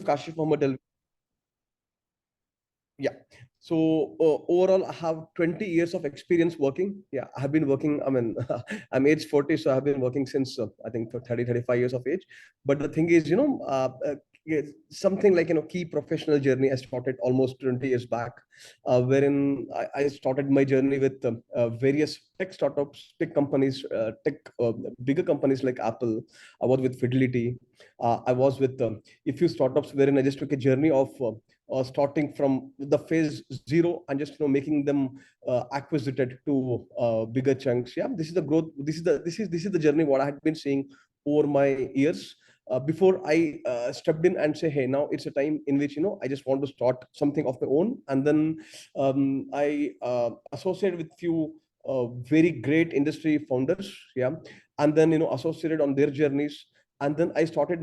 Kashif Mohammed Delvi. Yeah. So overall, I have 20 years of experience working. Yeah, I have been working. I mean, I'm age 40, so I have been working since I think for 30, 35 years of age. But the thing is, yeah, something like key professional journey I started almost 20 years back, wherein I started my journey with various tech startups, tech companies, bigger companies like Apple. I was with Fidelity. I was with a few startups wherein I just took a journey of starting from the phase zero and just making them acquisited to bigger chunks. Yeah, this is the growth. This is the journey what I had been seeing over my years. Before I stepped in and say, hey, now it's a time in which I just want to start something of my own, and then I associated with few very great industry founders, yeah, and then associated on their journeys, and then I started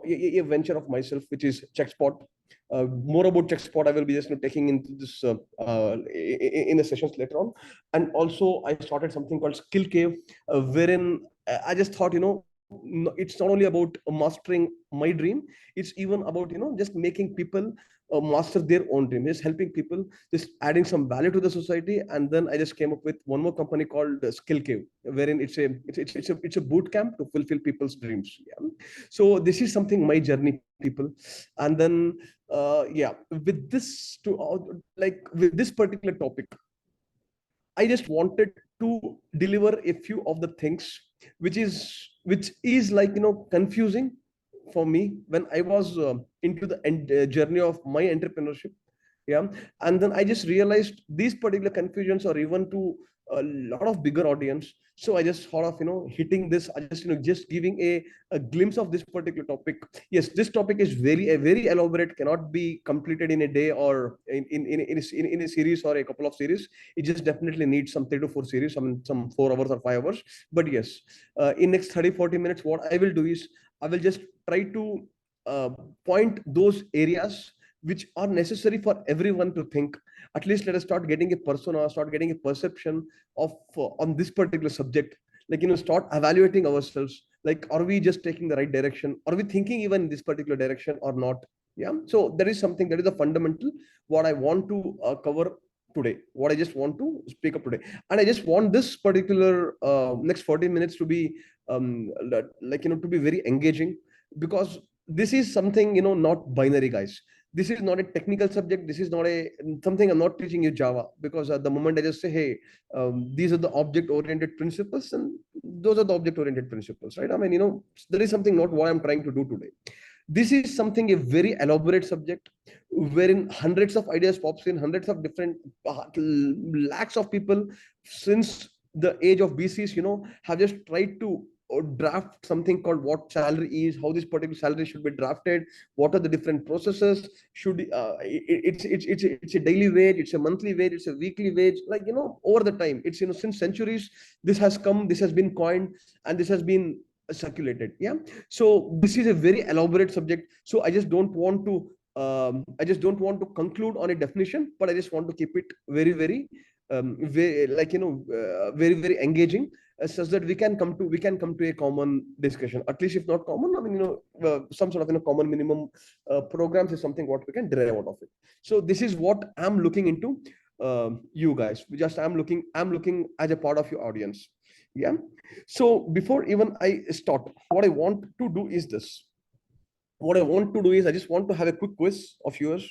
a venture of myself, which is Checkspot. More about Checkspot I will be just taking into this in the sessions later on. And also I started something called Skillcave, wherein I just thought it's not only about mastering my dream, it's even about just making people master their own dream, just helping people, just adding some value to the society. And then I just came up with one more company called Skillcave, wherein it's a boot camp to fulfill people's dreams. Yeah. So this is something my journey, people. And then yeah, with this to like with this particular topic, I just wanted to deliver a few of the things which is like confusing for me when I was into the journey of my entrepreneurship. Yeah, and then I just realized these particular confusions are even to a lot of bigger audience. So I just thought of hitting this. I just just giving a glimpse of this particular topic. Yes, this topic is very elaborate, cannot be completed in a day or in a series or a couple of series. It just definitely needs some 3 to 4 series, I mean some 4 hours or 5 hours. But yes, in next 30-40 minutes, what I will do is I will just try to uh, point those areas which are necessary for everyone to think. At least let us start getting a persona, start getting a perception of on this particular subject. Like start evaluating ourselves. Like, are we just taking the right direction? Are we thinking even in this particular direction or not? Yeah. So there is something that is the fundamental what I want to cover today. What I just want to speak up today, and I just want this particular next 40 minutes to be like to be very engaging, because this is something not binary, guys. This is not a technical subject. This is not a something I'm not teaching you Java, because at the moment I just say, hey, these are the object oriented principles, and those are the object oriented principles, right? I mean, there is something not what I'm trying to do today. This is something a very elaborate subject, wherein hundreds of ideas pops in, hundreds of different lakhs of people since the age of BCs, have just tried to draft something called what salary is, how this particular salary should be drafted, what are the different processes, should it's a daily wage, it's a monthly wage, it's a weekly wage, like over the time, it's since centuries this has come, this has been coined, and this has been circulated. Yeah. So this is a very elaborate subject, so I just don't want to conclude on a definition, but I just want to keep it very like very engaging, such that we can come to a common discussion, at least if not common, I mean some sort of common minimum programs is something what we can derive out of it. So this is what I'm looking into. You guys, just I'm looking as a part of your audience. Yeah. So before even I start, what I want to do is this. What I want to do is I just want to have a quick quiz of yours.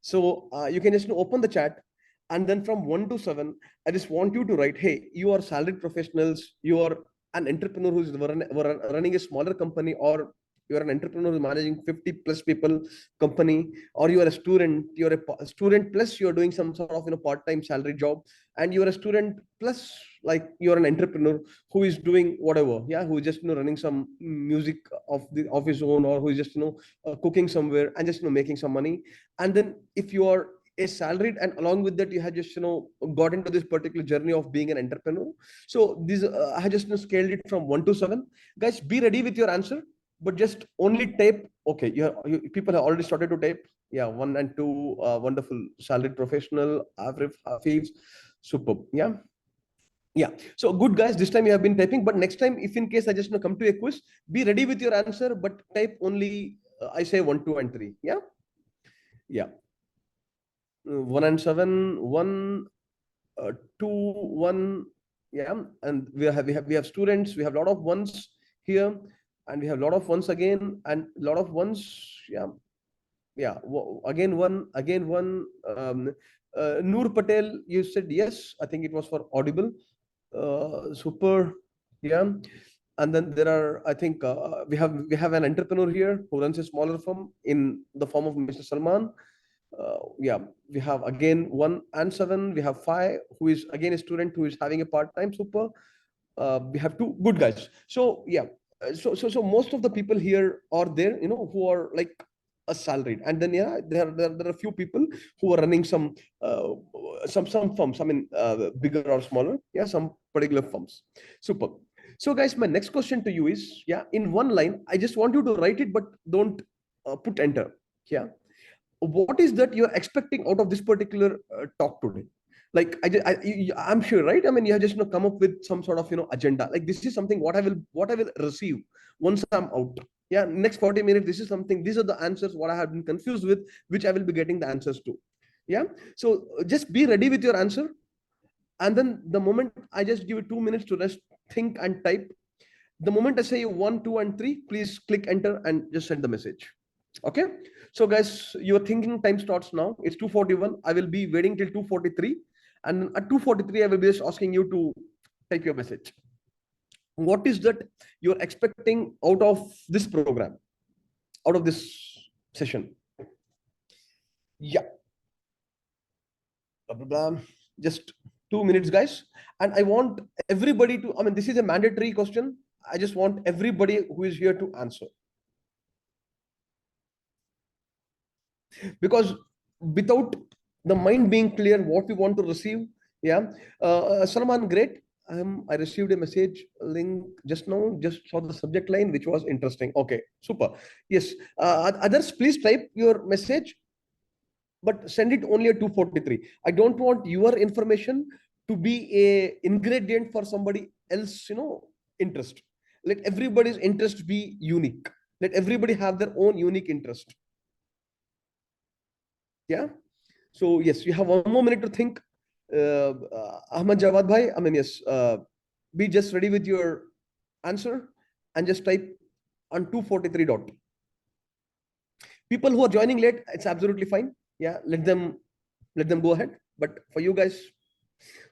So you can just open the chat, and then from 1 to 7, I just want you to write, hey, you are salaried professionals, you are an entrepreneur who's running a smaller company, or you're an entrepreneur who's managing 50 plus people company, or you are a student, you're a student plus you're doing some sort of part-time salary job, and you're a student plus like you're an entrepreneur who is doing whatever, yeah, who is just running some music of his own, or who is just cooking somewhere and just making some money. And then if you are a salaried, and along with that you have just got into this particular journey of being an entrepreneur. So this I have just scaled it from 1 to 7. Guys, be ready with your answer, but just only type. Okay, people have already started to type. Yeah, 1 and 2, wonderful. Salaried professional, Arif, Hafiz, superb. Yeah. Yeah. So good, guys. This time you have been typing, but next time, if in case I just come to a quiz, be ready with your answer, but type only I say 1, 2, and 3. Yeah. Yeah. 1 and 7, 1, 2, 1. Yeah. And we have students. We have a lot of ones here, and we have a lot of ones again, and a lot of ones. Yeah. Yeah. Again one. Again one. Noor Patel, you said yes. I think it was for audible. Super. Yeah. And then there are, I think, we have an entrepreneur here who runs a smaller firm in the form of Mr. Salman. Yeah, we have again 1 and 7. We have 5, who is again a student who is having a part-time. Super. We have 2 good guys. So yeah, so most of the people here are there, who are like a salaried, and then yeah, there are a few people who are running some firms. I mean, bigger or smaller. Yeah, some particular firms. Super. So guys, my next question to you is, yeah, in one line, I just want you to write it, but don't put enter. Yeah, what is that you're expecting out of this particular talk today? Like I'm sure, right? I mean, you have just come up with some sort of agenda. Like, this is something what I will receive once I'm out. Yeah, next 40 minutes, this is something, these are the answers what I have been confused with, which I will be getting the answers to. Yeah. So just be ready with your answer, and then the moment I just give you 2 minutes to rest, think and type. The moment I say 1, 2, and 3, please click enter and just send the message. Okay. So guys, your thinking time starts now. It's 2:41. I will be waiting till 2:43, and at 2:43 I will be just asking you to type your message. What is that you're expecting out of this program, out of this session? Yeah. Blah, blah, blah. Just 2 minutes, guys. And I want everybody to, I mean, this is a mandatory question. I just want everybody who is here to answer. Because without the mind being clear what we want to receive, yeah. Salman, great. I received a message link just now, just saw the subject line, which was interesting. Okay, super. Yes. Others, please type your message, but send it only at 2:43. I don't want your information to be a ingredient for somebody else, interest. Let everybody's interest be unique. Let everybody have their own unique interest. Yeah. So yes, you have 1 more minute to think. Ahmad Jawad bhai, I mean, yes, be just ready with your answer and just type on 2:43 dot. People who are joining late, it's absolutely fine. Yeah, let them go ahead. But for you guys,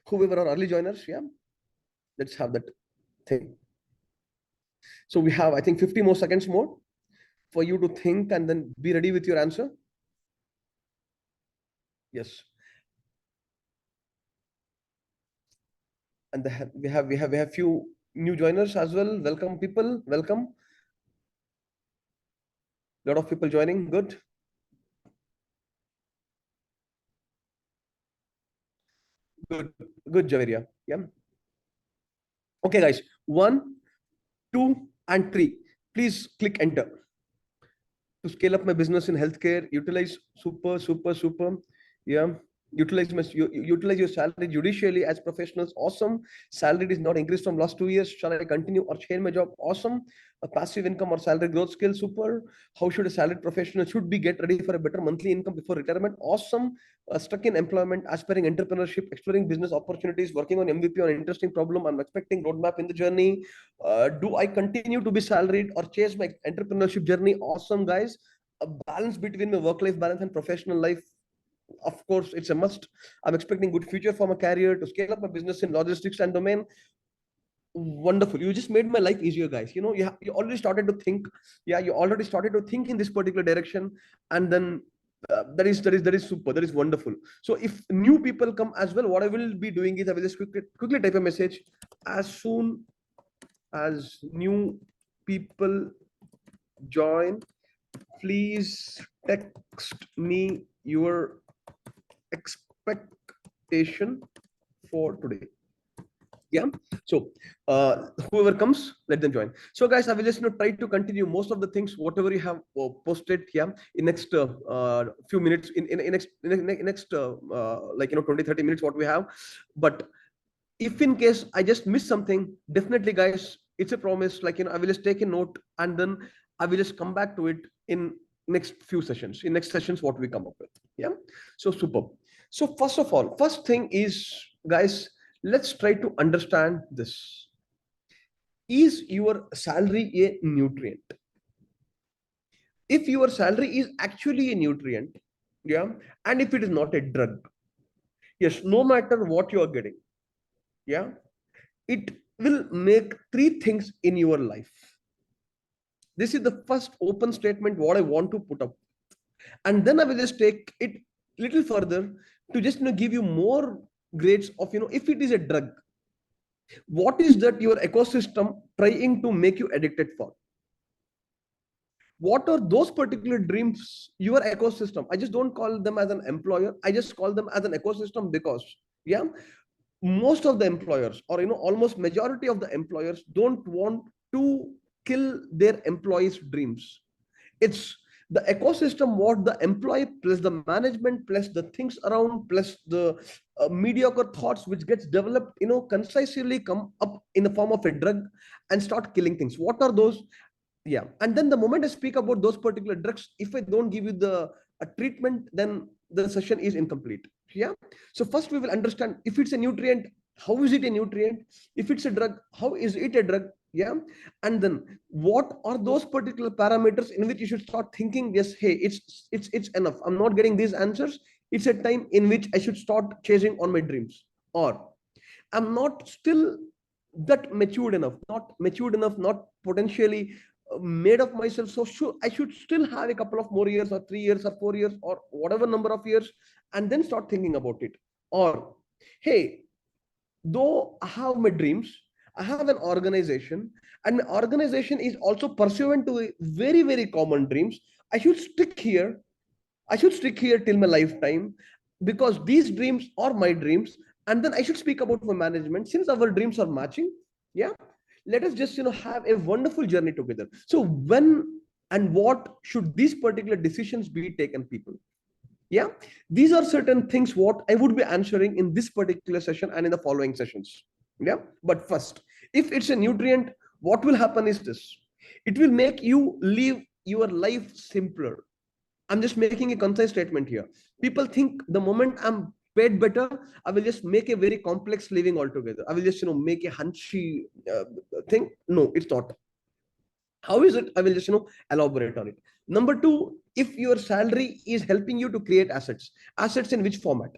whoever are early joiners, yeah, let's have that thing. So we have, I think, 50 more seconds more for you to think and then be ready with your answer. Yes. And we have few new joiners as well. Welcome, people. Welcome. A lot of people joining. Good. Good. Good, Javeria. Yeah. Okay, guys. 1, 2, and 3. Please click enter. To scale up my business in healthcare, utilize super. Yeah. Utilize your salary judicially as professionals. Awesome. Salary is not increased from last 2 years. Shall I continue or change my job? Awesome. A passive income or salary growth skill. Super. How should a salaried professional should be get ready for a better monthly income before retirement? Awesome. Stuck in employment, aspiring entrepreneurship, exploring business opportunities, working on MVP on interesting problem. I'm expecting roadmap in the journey. Do I continue to be salaried or chase my entrepreneurship journey? Awesome, guys. A balance between my work-life balance and professional life, of course, it's a must. I'm expecting good future for my career, to scale up my business in logistics and domain. Wonderful. You just made my life easier, guys. You already started to think. Yeah, you already started to think in this particular direction, and then that is super. That is wonderful. So if new people come as well, what I will be doing is I will just quickly type a message. As soon as new people join, please text me your expectation for today. Yeah. So whoever comes, let them join. So guys, I will just try to continue most of the things whatever you have posted here in next few minutes, in next 20-30 minutes what we have. But if in case I just miss something, definitely guys, it's a promise, I will just take a note, and then I will just come back to it in next few sessions. In next sessions, what we come up with. Yeah. So superb. So first of all, first thing is, guys, let's try to understand this. Is your salary a nutrient? If your salary is actually a nutrient, yeah, and if it is not a drug, yes, no matter what you are getting, yeah, it will make three things in your life. This is the first open statement what I want to put up, and then I will just take it little further to just give you more grades of if it is a drug, what is that your ecosystem trying to make you addicted for? What are those particular dreams your ecosystem? I just don't call them as an employer, I just call them as an ecosystem, because yeah, most of the employers, or almost majority of the employers, don't want to kill their employees dreams. It's the ecosystem what the employee plus the management plus the things around plus the mediocre thoughts which gets developed concisely come up in the form of a drug and start killing things. What are those? Yeah, and then the moment I speak about those particular drugs, if I don't give you the a treatment, then the session is incomplete. Yeah, so first we will understand if it's a nutrient, how is it a nutrient? If it's a drug, how is it a drug? Yeah, and then what are those particular parameters in which you should start thinking, yes, hey, it's enough, I'm not getting these answers, it's a time in which I should start chasing on my dreams, or I'm not still that matured enough, not potentially made of myself. So I should still have a couple of more years, or 3 years, or 4 years, or whatever number of years, and then start thinking about it. Or, hey, though I have my dreams, I have an organization, and my organization is also pursuant to very, very common dreams. I should stick here. I should stick here till my lifetime, because these dreams are my dreams. And then I should speak about my management, since our dreams are matching. Yeah, let us just have a wonderful journey together. So when and what should these particular decisions be taken, people? Yeah, these are certain things what I would be answering in this particular session and in the following sessions. Yeah, but first, if it's a nutrient, what will happen is this: it will make you live your life simpler. I'm just making a concise statement here. People think the moment I'm paid better, I will just make a very complex living altogether. I will just make a hunchy thing. No, it's not. How is it? I will just elaborate on it. Number two, if your salary is helping you to create assets in which format?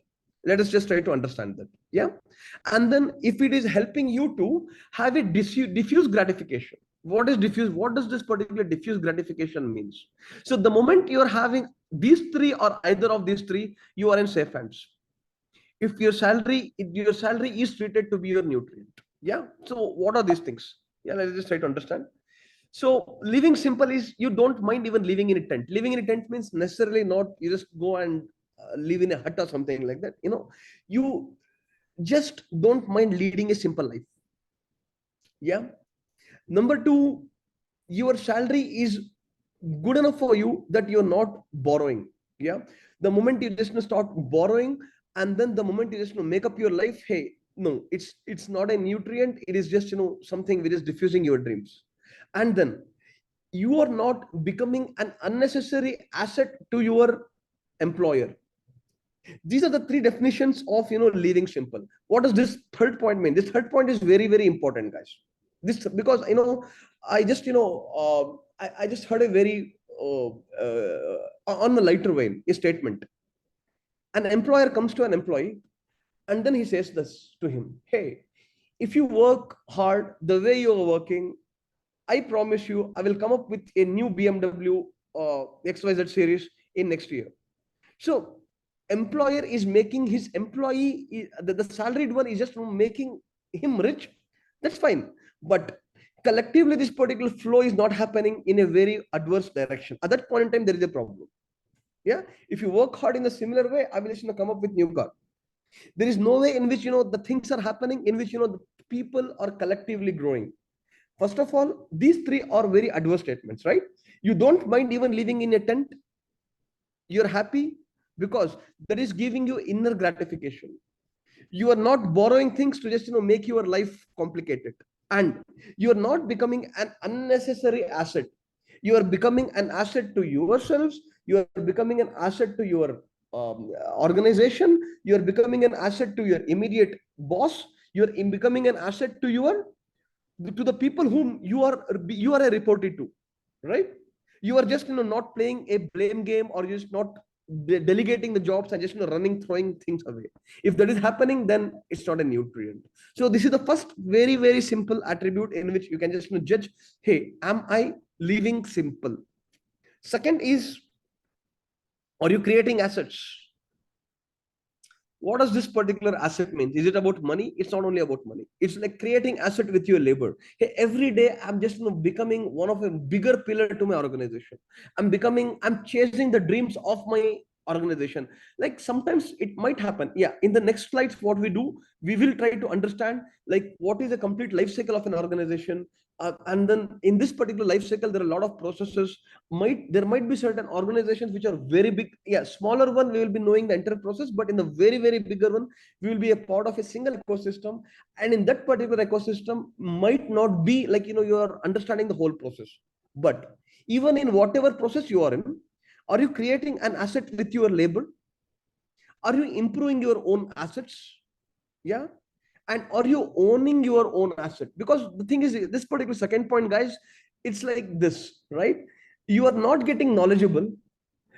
Let us just try to understand that. Yeah, and then if it is helping you to have a diffuse gratification. What is diffuse? What does this particular diffuse gratification means? So the moment you are having these three or either of these three, you are in safe hands. If your salary is treated to be your nutrient. Yeah, so what are these things? Yeah, let's just try to understand. So living simple is you don't mind even living in a tent. Living in a tent means necessarily not you just go and live in a hut or something like that. You just don't mind leading a simple life. Yeah. Number two, your salary is good enough for you that you're not borrowing. Yeah. The moment you just start borrowing, and then the moment you just make up your life, hey, no, it's not a nutrient. It is just something which is diffusing your dreams. And then you are not becoming an unnecessary asset to your employer. These are the three definitions of living simple. What does this third point mean? This third point is very, very important, guys. This, because I just I just heard a very on a lighter vein a statement. An employer comes to an employee, and then he says this to him: hey, if you work hard the way you are working, I promise you, I will come up with a new BMW XYZ series in next year. So, employer is making his employee, the salaried one is just making him rich. That's fine. But collectively, this particular flow is not happening in a very adverse direction. At that point in time, there is a problem. Yeah. If you work hard in a similar way, I will just come up with new car. There is no way in which the things are happening in which the people are collectively growing. First of all, these three are very adverse statements, right? You don't mind even living in a tent. You're happy because that is giving you inner gratification. You are not borrowing things to just make your life complicated, and you are not becoming an unnecessary asset. You are becoming an asset to yourselves. You are becoming an asset to your organization. You are becoming an asset to your immediate boss. You are becoming an asset to your, to the people whom you are reported to, right? You are just not playing a blame game, or just not delegating the jobs and just running, throwing things away. If that is happening, then it's not a nutrient. So this is the first very very simple attribute in which you can just judge, hey, am I living simple? Second is, are you creating assets? What does this particular asset mean? Is it about money? It's not only about money. It's like creating asset with your labor. Hey, every day I'm just becoming one of a bigger pillar to my organization. I'm chasing the dreams of my organization. Like sometimes it might happen. Yeah, in the next slides, what we do, we will try to understand like what is the complete life cycle of an organization. And then in this particular life cycle, there are a lot of processes. There might be certain organizations which are very big. Yeah, smaller one we will be knowing the entire process, but in the very very bigger one, we will be a part of a single ecosystem. And in that particular ecosystem might not be like you are understanding the whole process. But even in whatever process you are in, are you creating an asset with your labor? Are you improving your own assets? Yeah. And are you owning your own asset? Because the thing is, this particular second point, guys, it's like this, right? You are not getting knowledgeable.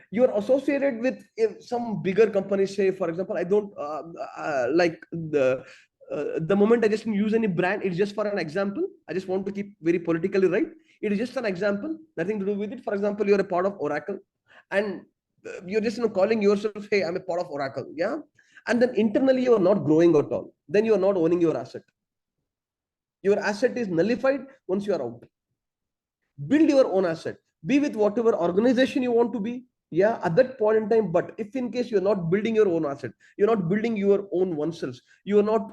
You are associated with, if some bigger companies, say for example, I don't like the moment I just use any brand, it's just for an example. I just want to keep very politically right. It is just an example, nothing to do with it. For example, you're a part of Oracle, and you're just calling yourself, hey, I'm a part of Oracle. Yeah. And then internally you are not growing at all, then you are not owning your asset. Your asset is nullified once you are out. Build your own asset. Be with whatever organization you want to be. Yeah, at that point in time. But if in case you're not building your own asset, you're not building your own oneself, you are not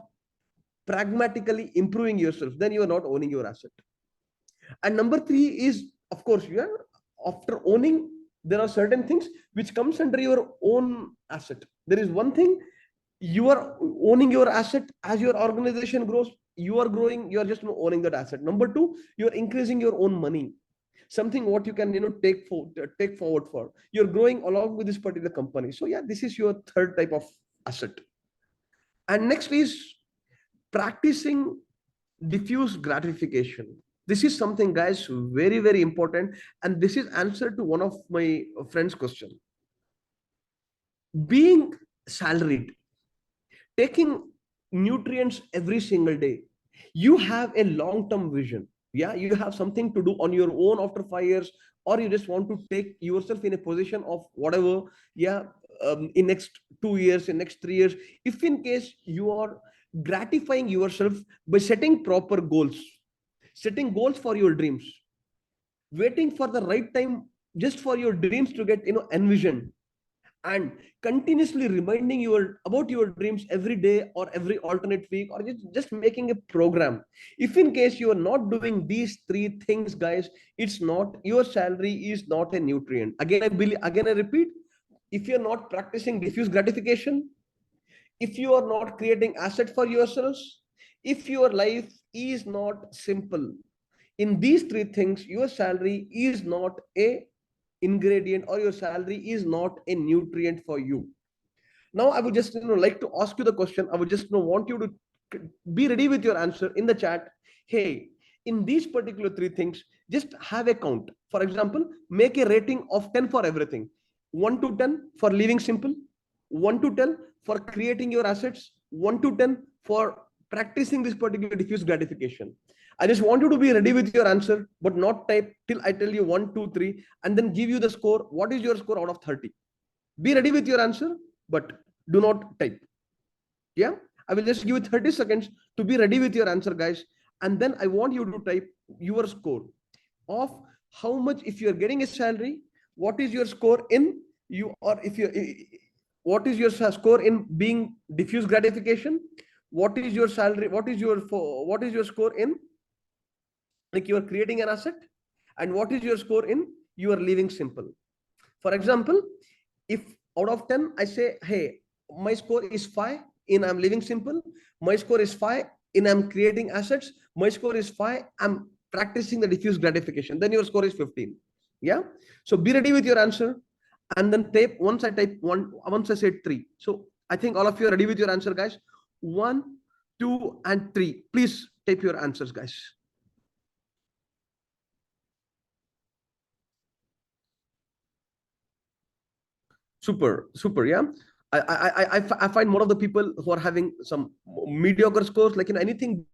pragmatically improving yourself, then you are not owning your asset. And number three is, of course, you are, after owning, there are certain things which comes under your own asset. There is one thing, you are owning your asset. As your organization grows, you are growing, you are just owning that asset. Number two, you are increasing your own money, something what you can take forward for. You're growing along with this particular company. So yeah, this is your third type of asset. And next is practicing diffuse gratification. This is something, guys, very very important. And this is answer to one of my friends question. Being salaried, taking nutrients every single day, you have a long term vision. Yeah, you have something to do on your own after 5 years, or you just want to take yourself in a position of whatever. Yeah, in next 2 years, in next 3 years, if in case you are gratifying yourself by setting proper goals, setting goals for your dreams, waiting for the right time just for your dreams to get envisioned, and continuously reminding you about your dreams every day or every alternate week, or just making a program. If in case you are not doing these three things, guys, it's not, your salary is not a nutrient. Again I believe, again I repeat, if you're not practicing diffuse gratification, if you are not creating asset for yourselves, if your life is not simple, in these three things, your salary is not a ingredient, or your salary is not a nutrient for you. Now I would just like to ask you the question. I would just want you to be ready with your answer in the chat. Hey, in these particular three things, just have a count. For example, make a rating of 10 for everything. 1 to 10 for living simple, 1 to 10 for creating your assets, 1 to 10 for practicing this particular diffuse gratification. I just want you to be ready with your answer, but not type till I tell you 1, 2, 3, and then give you the score. What is your score out of 30? Be ready with your answer, but do not type. Yeah, I will just give you 30 seconds to be ready with your answer, guys. And then I want you to type your score of how much, if you are getting a salary, what is your score in you, or if you, what is your score in being diffuse gratification? What is your salary? What is your score in like you are creating an asset? And what is your score in you are living simple? For example, if out of 10 I say, hey, my score is 5 in I'm living simple, my score is 5 in I'm creating assets, my score is 5, I'm practicing the diffuse gratification, then your score is 15. Yeah. So be ready with your answer. And then type, once I said 3. So I think all of you are ready with your answer, guys. 1, 2, and 3. Please type your answers, guys. Super, super. Yeah. I find more of the people who are having some mediocre scores, like in anything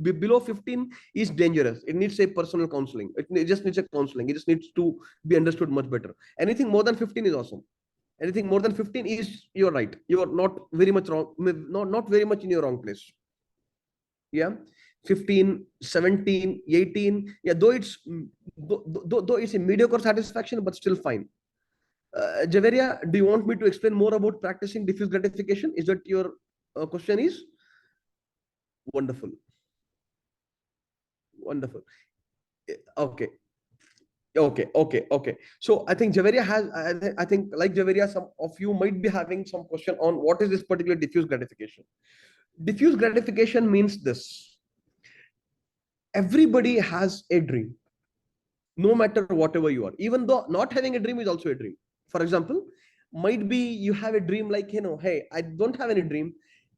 below 15 is dangerous. It needs a personal counseling. It just needs a counseling. It just needs to be understood much better. Anything more than 15 is awesome. Anything more than 15 is, you're right. You're not very much wrong. Not very much in your wrong place. Yeah. 15, 17, 18. Yeah. Though it's a mediocre satisfaction, but still fine. Javeria, do you want me to explain more about practicing diffuse gratification? Is that your question is? Wonderful. Wonderful. Okay. Okay. So I think Javeria has, I think like Javeria, some of you might be having some question on what is this particular diffuse gratification. Diffuse gratification means this. Everybody has a dream, no matter whatever you are. Even though not having a dream is also a dream. For example, might be you have a dream like, hey, I don't have any dream.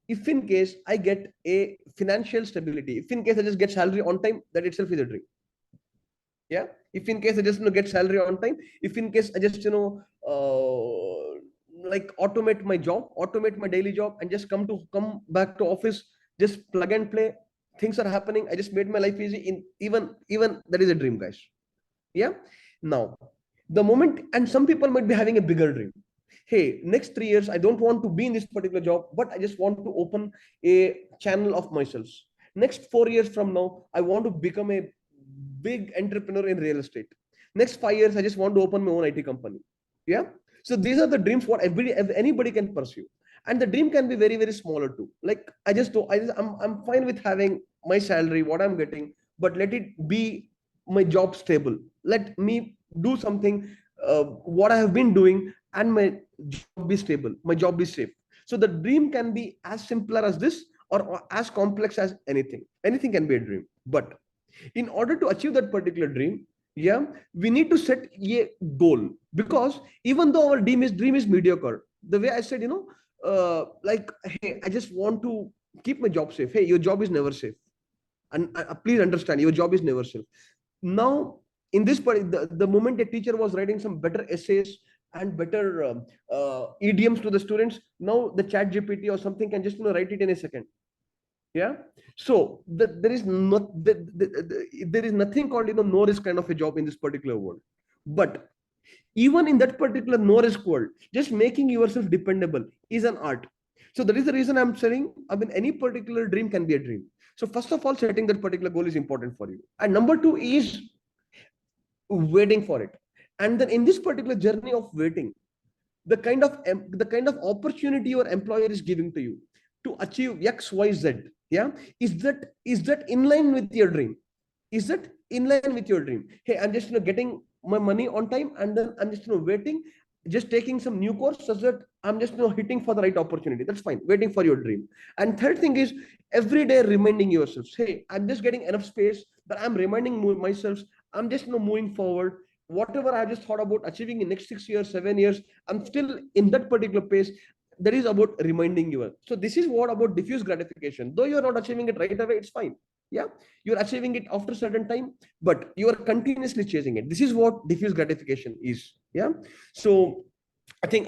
If in case I get a financial stability, if in case I just get salary on time, that itself is a dream. Yeah. If in case I just get salary on time, if in case I just like automate my job, automate my daily job, and just come back to office, just plug and play, things are happening, I just made my life easy. In even that is a dream, guys. Yeah. Now, the moment, and some people might be having a bigger dream. Hey, next 3 years I don't want to be in this particular job, but I just want to open a channel of myself. Next 4 years from now, I want to become a big entrepreneur in real estate. Next 5 years, I just want to open my own IT company. Yeah. So these are the dreams what anybody can pursue. And the dream can be very, very smaller too. Like I'm fine with having my salary, what I'm getting, but let it be my job stable. Let me do something, what I have been doing, and my job be stable, my job be safe. So the dream can be as simpler as this, or as complex as anything. Anything can be a dream. But in order to achieve that particular dream, yeah, we need to set a goal. Because even though our dream is mediocre, the way I said, like, hey, I just want to keep my job safe. Hey, your job is never safe. And please understand, your job is never safe. Now, in this part, the moment a teacher was writing some better essays and better idioms to the students, now the chat GPT or something can just write it in a second. Yeah. So there is there is nothing called no risk kind of a job in this particular world. But even in that particular no risk world, just making yourself dependable is an art. So that is the reason I'm saying, I mean, any particular dream can be a dream. So first of all, setting that particular goal is important for you. And number two is waiting for it. And then in this particular journey of waiting, the kind of opportunity your employer is giving to you to achieve XYZ, yeah, is that in line with your dream? Is that in line with your dream? Hey, I'm just getting my money on time, and then I'm just waiting, just taking some new course, such that I'm just hitting for the right opportunity. That's fine, waiting for your dream. And third thing is, every day reminding yourself, hey, I'm just getting enough space, that I'm reminding myself, I'm just moving forward. Whatever I just thought about achieving in next 6 years, 7 years, I'm still in that particular pace. That is about reminding you. So this is what about diffuse gratification. Though you're not achieving it right away, it's fine. Yeah. You're achieving it after a certain time, but you are continuously chasing it. This is what diffuse gratification is. Yeah. So I think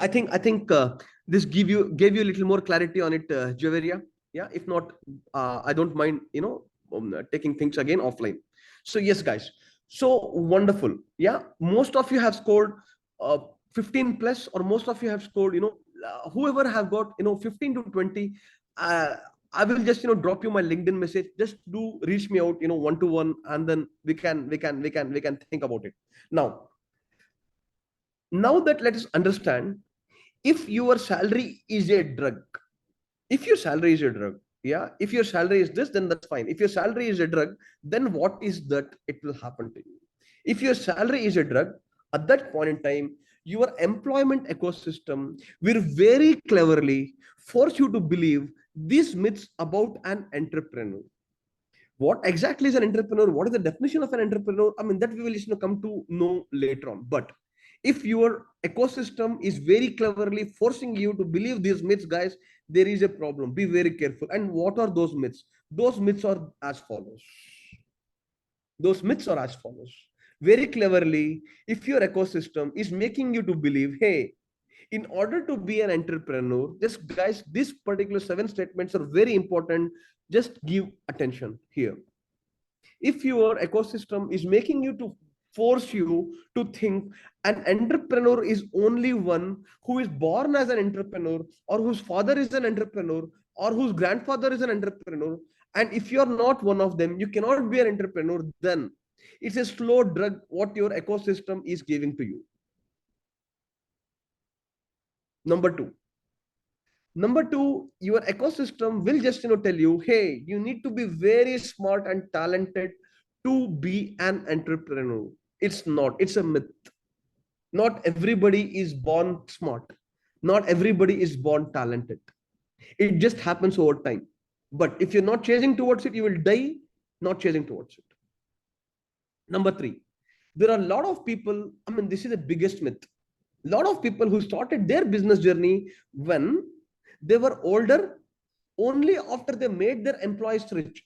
this gave you a little more clarity on it, Javeria. Yeah. If not, I don't mind, taking things again offline. So yes, guys. So wonderful. Yeah. Most of you have scored 15 plus, or most of you have scored, whoever have got 15 to 20. I will just drop you my LinkedIn message. Just do reach me out, one to one, and then we can think about it. Now that let us understand, if your salary is a drug, if your salary is a drug, yeah, if your salary is this, then that's fine. If your salary is a drug, then what is that it will happen to you? If your salary is a drug, at that point in time, your employment ecosystem will very cleverly force you to believe these myths about an entrepreneur. What exactly is an entrepreneur? What is the definition of an entrepreneur? I mean, that we will just come to know later on. But if your ecosystem is very cleverly forcing you to believe these myths, guys, there is a problem. Be very careful. And what are those myths? Those myths are as follows. Those myths are as follows. Very cleverly, if your ecosystem is making you to believe, hey, in order to be an entrepreneur, just guys, these particular 7 statements are very important. Just give attention here. If your ecosystem is making you to force you to think an entrepreneur is only one who is born as an entrepreneur, or whose father is an entrepreneur, or whose grandfather is an entrepreneur, and if you're not one of them, you cannot be an entrepreneur, then it's a slow drug what your ecosystem is giving to you. Number two, your ecosystem will just tell you, hey, you need to be very smart and talented to be an entrepreneur. It's not. It's a myth. Not everybody is born smart. Not everybody is born talented. It just happens over time. But if you're not chasing towards it, you will die not chasing towards it. Number three, there are a lot of people. I mean, this is the biggest myth. A lot of people who started their business journey when they were older, only after they made their employees rich.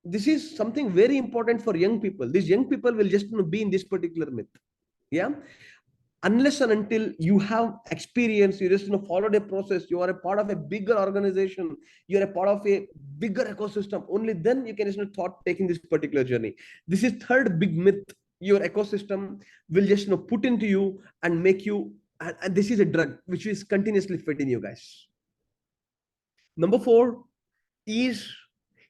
This is something very important for young people. These young people will just be in this particular myth. Yeah. Unless and until you have experience, you just followed a process, you are a part of a bigger organization, you're a part of a bigger ecosystem, only then you can just thought taking this particular journey. This is third big myth. Your ecosystem will just put into you and make you, and this is a drug which is continuously feeding you guys. Number four is,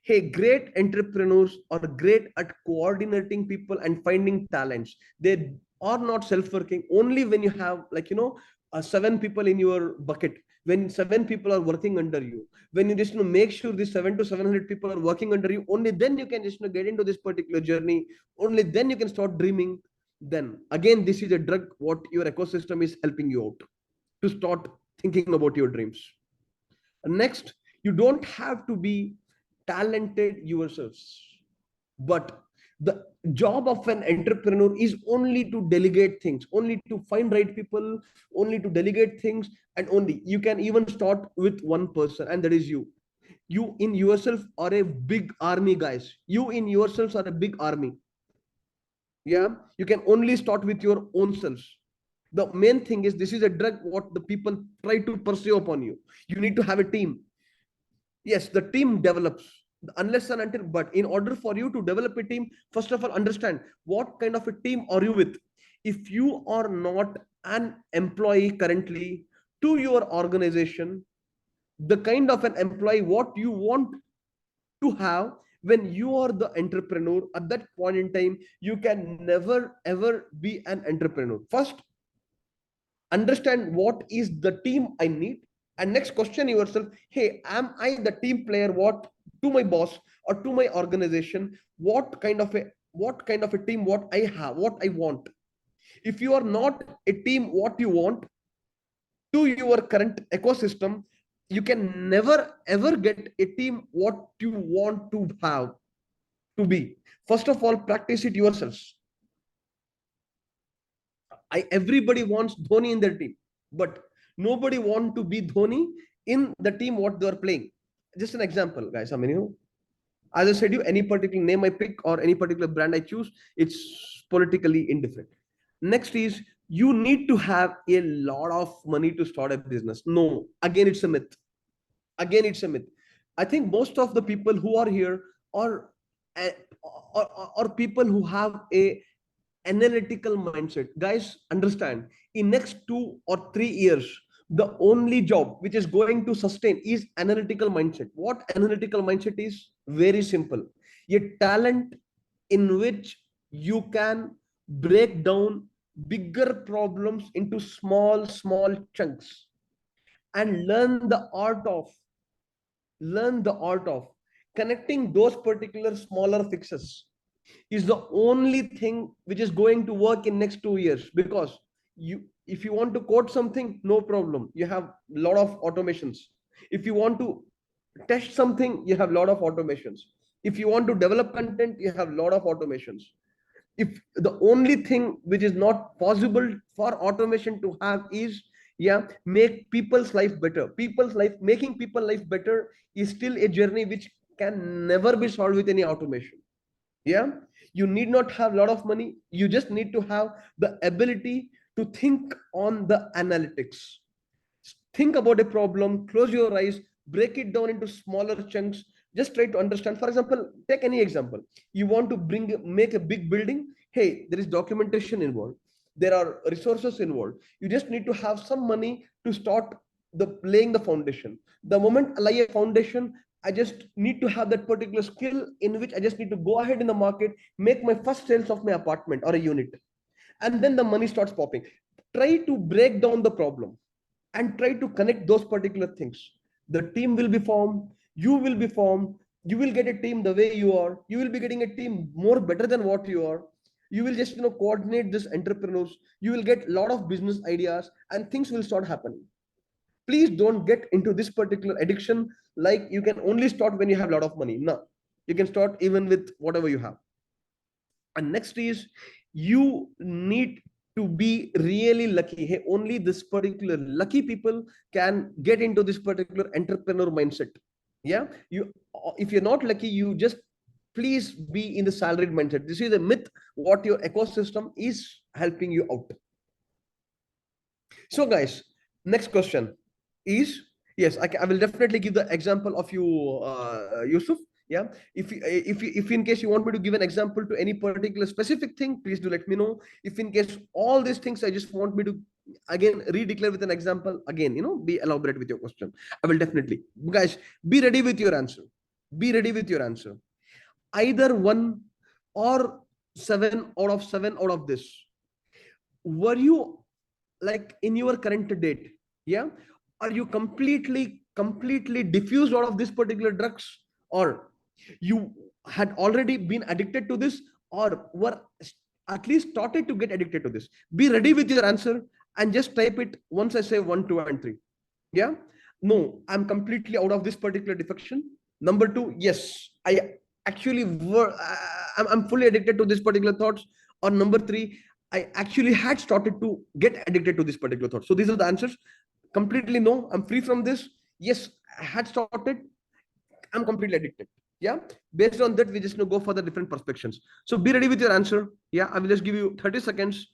hey, great entrepreneurs are great at coordinating people and finding talents. They are not self-working only when you have 7 people in your bucket, when 7 people are working under you, when you just make sure these 7 to 700 people are working under you, only then you can just get into this particular journey, only then you can start dreaming. Then again, this is a drug what your ecosystem is helping you out to start thinking about your dreams. Next, you don't have to be talented yourselves, but the job of an entrepreneur is only to delegate things, only to find right people, only to delegate things, and only you can even start with one person, and that is you. You in yourself are a big army, guys. You in yourselves are a big army. Yeah, you can only start with your own selves. The main thing is, this is a drug what the people try to pursue upon you. You need to have a team. Yes, the team develops unless and until, but in order for you to develop a team, first of all, understand what kind of a team are you with. If you are not an employee currently to your organization, the kind of an employee what you want to have when you are the entrepreneur, at that point in time, you can never ever be an entrepreneur. First, understand what is the team I need, and next question yourself, hey, am I the team player what to my boss or to my organization? What kind of a team what I have, what I want. If you are not a team what you want to your current ecosystem, you can never ever get a team what you want to have to be. First of all, practice it yourselves. Everybody wants Dhoni in their team, but nobody want to be Dhoni in the team what they're playing. Just an example, guys. I mean, as I said, any particular name I pick or any particular brand I choose, it's politically indifferent. Next is, you need to have a lot of money to start a business. No, again, it's a myth. Again, it's a myth. I think most of the people who are here are, uh, are people who have a analytical mindset. Guys, understand, in next 2 or 3 years, the only job which is going to sustain is analytical mindset. What analytical mindset is? Very simple. A talent in which you can break down bigger problems into small chunks and learn the art of connecting those particular smaller fixes is the only thing which is going to work in next 2 years. Because you, if you want to code something, no problem, you have a lot of automations. If you want to test something, you have a lot of automations. If you want to develop content, you have a lot of automations. If the only thing which is not possible for automation to have is, yeah, make people's life better. People's life, making people life better is still a journey which can never be solved with any automation. Yeah, you need not have a lot of money, you just need to have the ability to think on the analytics. Think about a problem, close your eyes, break it down into smaller chunks, just try to understand. For example, take any example. You want to make a big building. Hey, there is documentation involved, there are resources involved. You just need to have some money to start the laying the foundation. The moment I lay a foundation, I just need to have that particular skill in which I just need to go ahead in the market, make my first sales of my apartment or a unit, and then the money starts popping. Try to break down the problem and try to connect those particular things. The team will be formed, you will be formed, you will get a team the way you are, you will be getting a team more better than what you are. You will just coordinate this entrepreneurs, you will get a lot of business ideas and things will start happening. Please don't get into this particular addiction like you can only start when you have a lot of money. No, you can start even with whatever you have. And next is, you need to be really lucky. Hey, only this particular lucky people can get into this particular entrepreneur mindset. Yeah, you, if you're not lucky, you just please be in the salaried mindset. This is a myth what your ecosystem is helping you out. So guys, next question is, yes, I will definitely give the example of you, Yusuf. Yeah, if in case you want me to give an example to any particular specific thing, please do let me know. If in case all these things I just want me to again redeclare with an example, again, be elaborate with your question, I will definitely. Guys, be ready with your answer. Be ready with your answer. Either 1 or 7 out of 7 out of this. Were you like in your current date? Yeah, are you completely diffused out of this particular drugs, or you had already been addicted to this, or were at least started to get addicted to this? Be ready with your answer and just type it once I say 1, 2 and 3. Yeah, no, I'm completely out of this particular defection. Number 2, yes, I actually I'm fully addicted to this particular thoughts. Or number 3, I actually had started to get addicted to this particular thought. So these are the answers. Completely no, I'm free from this. Yes, I had started, I'm completely addicted. Yeah, based on that, we just go for the different perspectives. So be ready with your answer. Yeah, I will just give you 30 seconds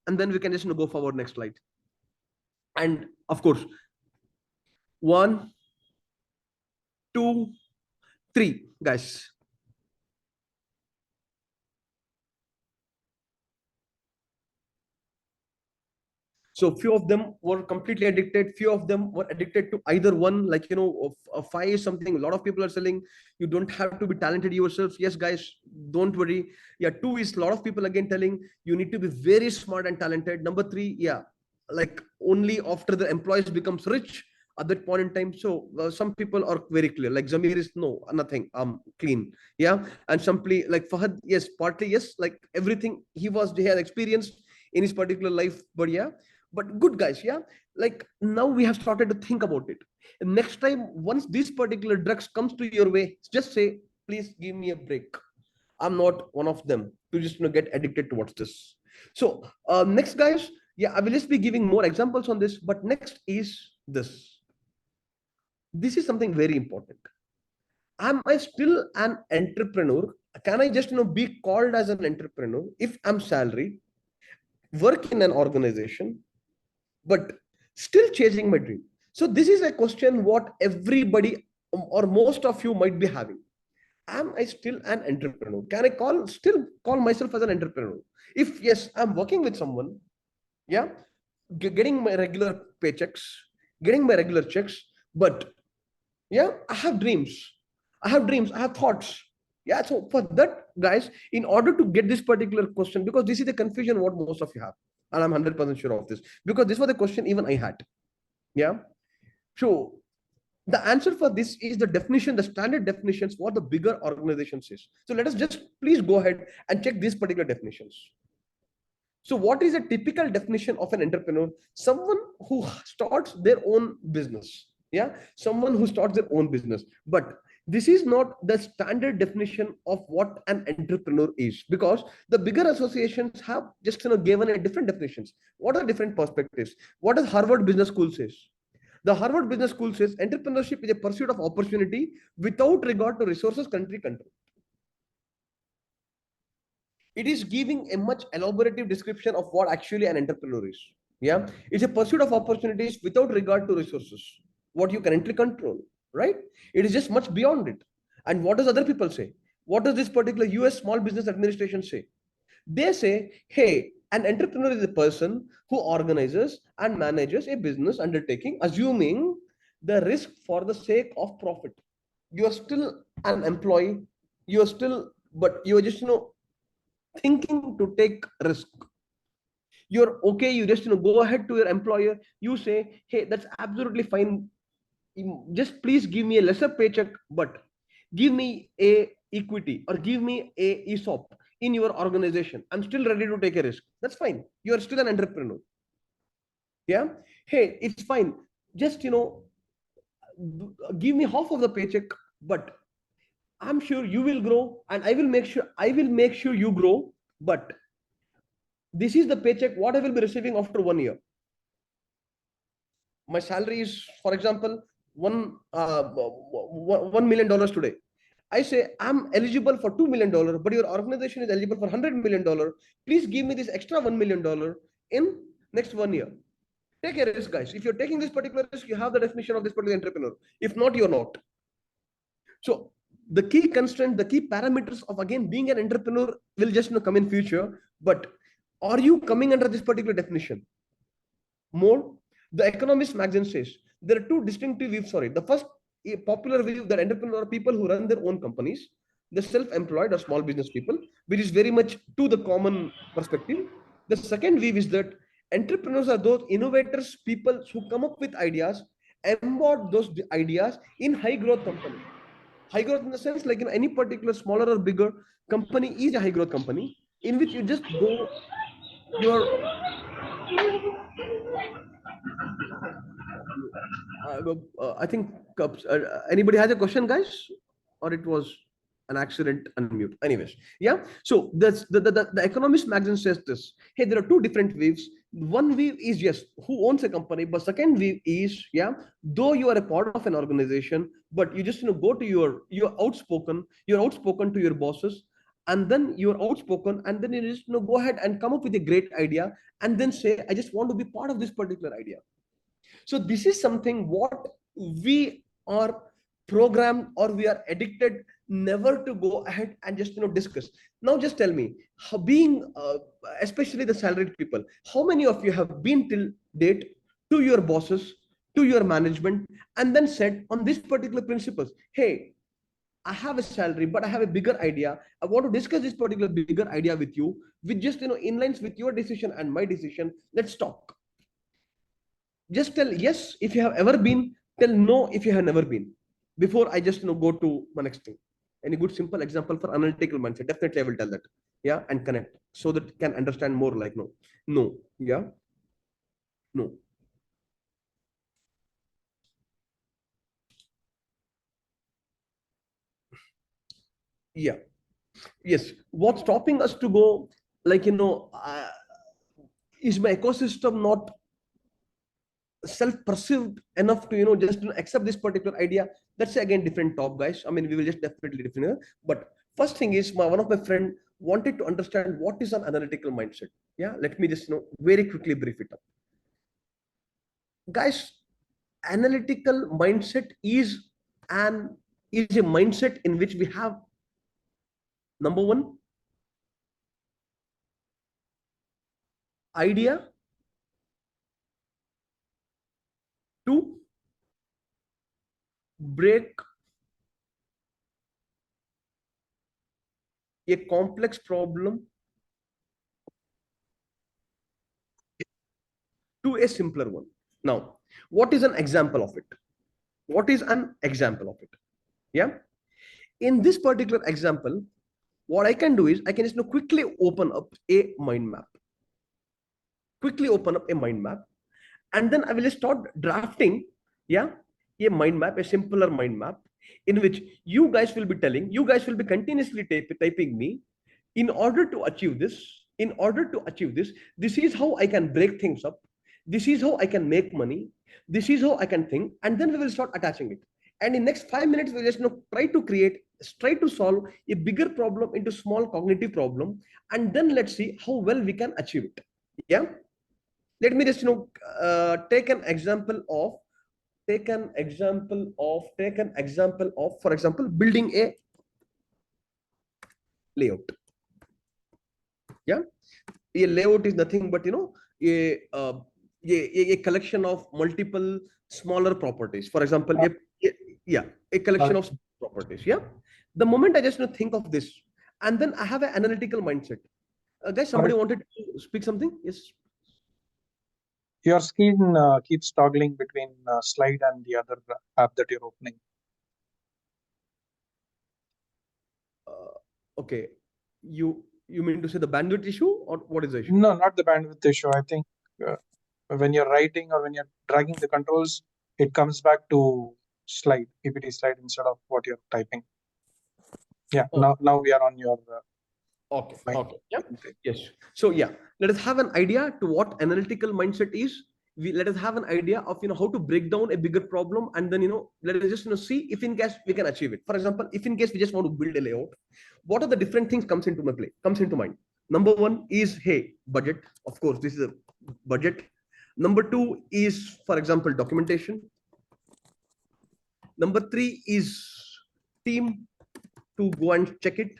and then we can just go forward. Next slide. And of course, 1, 2, 3, guys. So few of them were completely addicted, few of them were addicted to either one. Like, a 5 is something a lot of people are selling. You don't have to be talented yourself. Yes guys, don't worry. Yeah, 2 is a lot of people again telling you need to be very smart and talented. Number 3, yeah, like only after the employees becomes rich at that point in time. So some people are very clear, like Zamir is no, nothing, clean. Yeah, and simply like Fahad, yes, partly yes, like everything he had experienced in his particular life. But yeah, but good guys. Yeah, like now we have started to think about it. And next time, once this particular drugs comes to your way, just say, please give me a break. I'm not one of them to just get addicted towards this. So next guys, yeah, I will just be giving more examples on this. But next is this. This is something very important. Am I still an entrepreneur? Can I just be called as an entrepreneur if I'm salaried, work in an organization, but still chasing my dream? So this is a question what everybody or most of you might be having. Am I still an entrepreneur? Can I still call myself as an entrepreneur? If yes, I'm working with someone, yeah, getting my regular paychecks, getting my regular checks, but yeah, I have dreams. I have dreams. I have thoughts. Yeah, so for that, guys, in order to get this particular question, because this is the confusion what most of you have, and I'm 100% sure of this, because this was the question even I had. Yeah. So the answer for this is the definition, the standard definitions what the bigger organizations is. So let us just please go ahead and check these particular definitions. So what is a typical definition of an entrepreneur? Someone who starts their own business. Yeah, someone who starts their own business. But this is not the standard definition of what an entrepreneur is, because the bigger associations have just given a different definitions. What are different perspectives? What does Harvard Business School says? The Harvard Business School says entrepreneurship is a pursuit of opportunity without regard to resources, country, control. It is giving a much elaborative description of what actually an entrepreneur is. Yeah, it's a pursuit of opportunities without regard to resources, what you currently control, right? It is just much beyond it. And what does other people say? What does this particular US Small Business Administration say? They say, hey, an entrepreneur is a person who organizes and manages a business undertaking, assuming the risk for the sake of profit. You are still an employee, you are still, but you are just thinking to take risk. You're okay, you just go ahead to your employer, you say, hey, that's absolutely fine, just please give me a lesser paycheck, but give me a equity or give me a ESOP in your organization. I'm still ready to take a risk. That's fine, you're still an entrepreneur. Yeah, hey, it's fine, just give me half of the paycheck, but I'm sure you will grow, and I will make sure you grow, but this is the paycheck what I will be receiving after 1 year. My salary is, for example, $1 million today. I say I'm eligible for $2 million, but your organization is eligible for $100 million. Please give me this extra $1 million in next 1 year. Take a risk, guys. If you're taking this particular risk, you have the definition of this particular entrepreneur. If not, you're not. So the key constraint, the key parameters of again being an entrepreneur will just come in future. But are you coming under this particular definition? More, the Economist magazine says there are two distinctive views. Sorry, the first popular view that entrepreneur are people who run their own companies, the self-employed or small business people, which is very much to the common perspective. The second view is that entrepreneurs are those innovators, people who come up with ideas, embed those ideas in high growth companies. High growth in the sense, like in any particular smaller or bigger company is a high growth company in which you just go your I think anybody has a question, guys, or it was an accident unmute. Anyways, yeah. So the Economist magazine says this. Hey, there are two different waves. One wave is yes, who owns a company, but second wave is yeah, though you are a part of an organization, but you just go to you're outspoken to your bosses, and then you're outspoken, and then you just go ahead and come up with a great idea, and then say, I just want to be part of this particular idea. So this is something what we are programmed or we are addicted never to go ahead and just discuss. Now just tell me, how being especially the salaried people, how many of you have been till date to your bosses, to your management, and then said on this particular principles, hey, I have a salary, but I have a bigger idea. I want to discuss this particular bigger idea with you, with just in lines with your decision and my decision. Let's talk. Just tell yes if you have ever been, tell no if you have never been. Before I just go to my next thing. Any good simple example for analytical mindset? Definitely I will tell that. Yeah, and connect so that you can understand more like no. No. Yeah. No. Yeah. Yes. What's stopping us to go like is my ecosystem not self-perceived enough to just accept this particular idea? That's again different talk, guys. I mean, we will just definitely define. But first thing is, one of my friend wanted to understand what is an analytical mindset. Yeah, let me just very quickly brief it up, guys. Analytical mindset an is a mindset in which we have number one, idea. Two, break a complex problem to a simpler one. Now, what is an example of it? What is an example of it? Yeah. In this particular example, what I can do is I can just quickly open up a mind map. Quickly open up a mind map, and then I will just start drafting. Yeah. a mind map, a simpler mind map, in which you guys will be telling, you guys will be continuously typing me, in order to achieve this, in order to achieve this, this is how I can break things up, this is how I can make money, this is how I can think, and then we will start attaching it. And in next 5 minutes, we just try to create, try to solve a bigger problem into small cognitive problem, and then let's see how well we can achieve it. Yeah. Let me just take an example of for example, building a layout. Yeah, a layout is nothing but a collection of multiple smaller properties. For example, yeah, a collection of properties. Yeah, the moment I just think of this, and then I have an analytical mindset. Guys, somebody wanted to speak something? Yes. Your screen keeps toggling between slide and the other app that you're opening. Okay, you mean to say the bandwidth issue, or what is the issue? No, not the bandwidth issue. I think when you're writing or when you're dragging the controls, it comes back to slide, PPT slide, instead of what you're typing. Yeah, now we are on your okay. Yeah. Yes. So yeah, let us have an idea to what analytical mindset is. Let us have an idea of how to break down a bigger problem, and then let us just see if in case we can achieve it. For example, if in case we just want to build a layout, what are the different things comes into mind? Number one is, hey, budget. Of course, this is a budget. Number two is, for example, documentation. Number three is team to go and check it.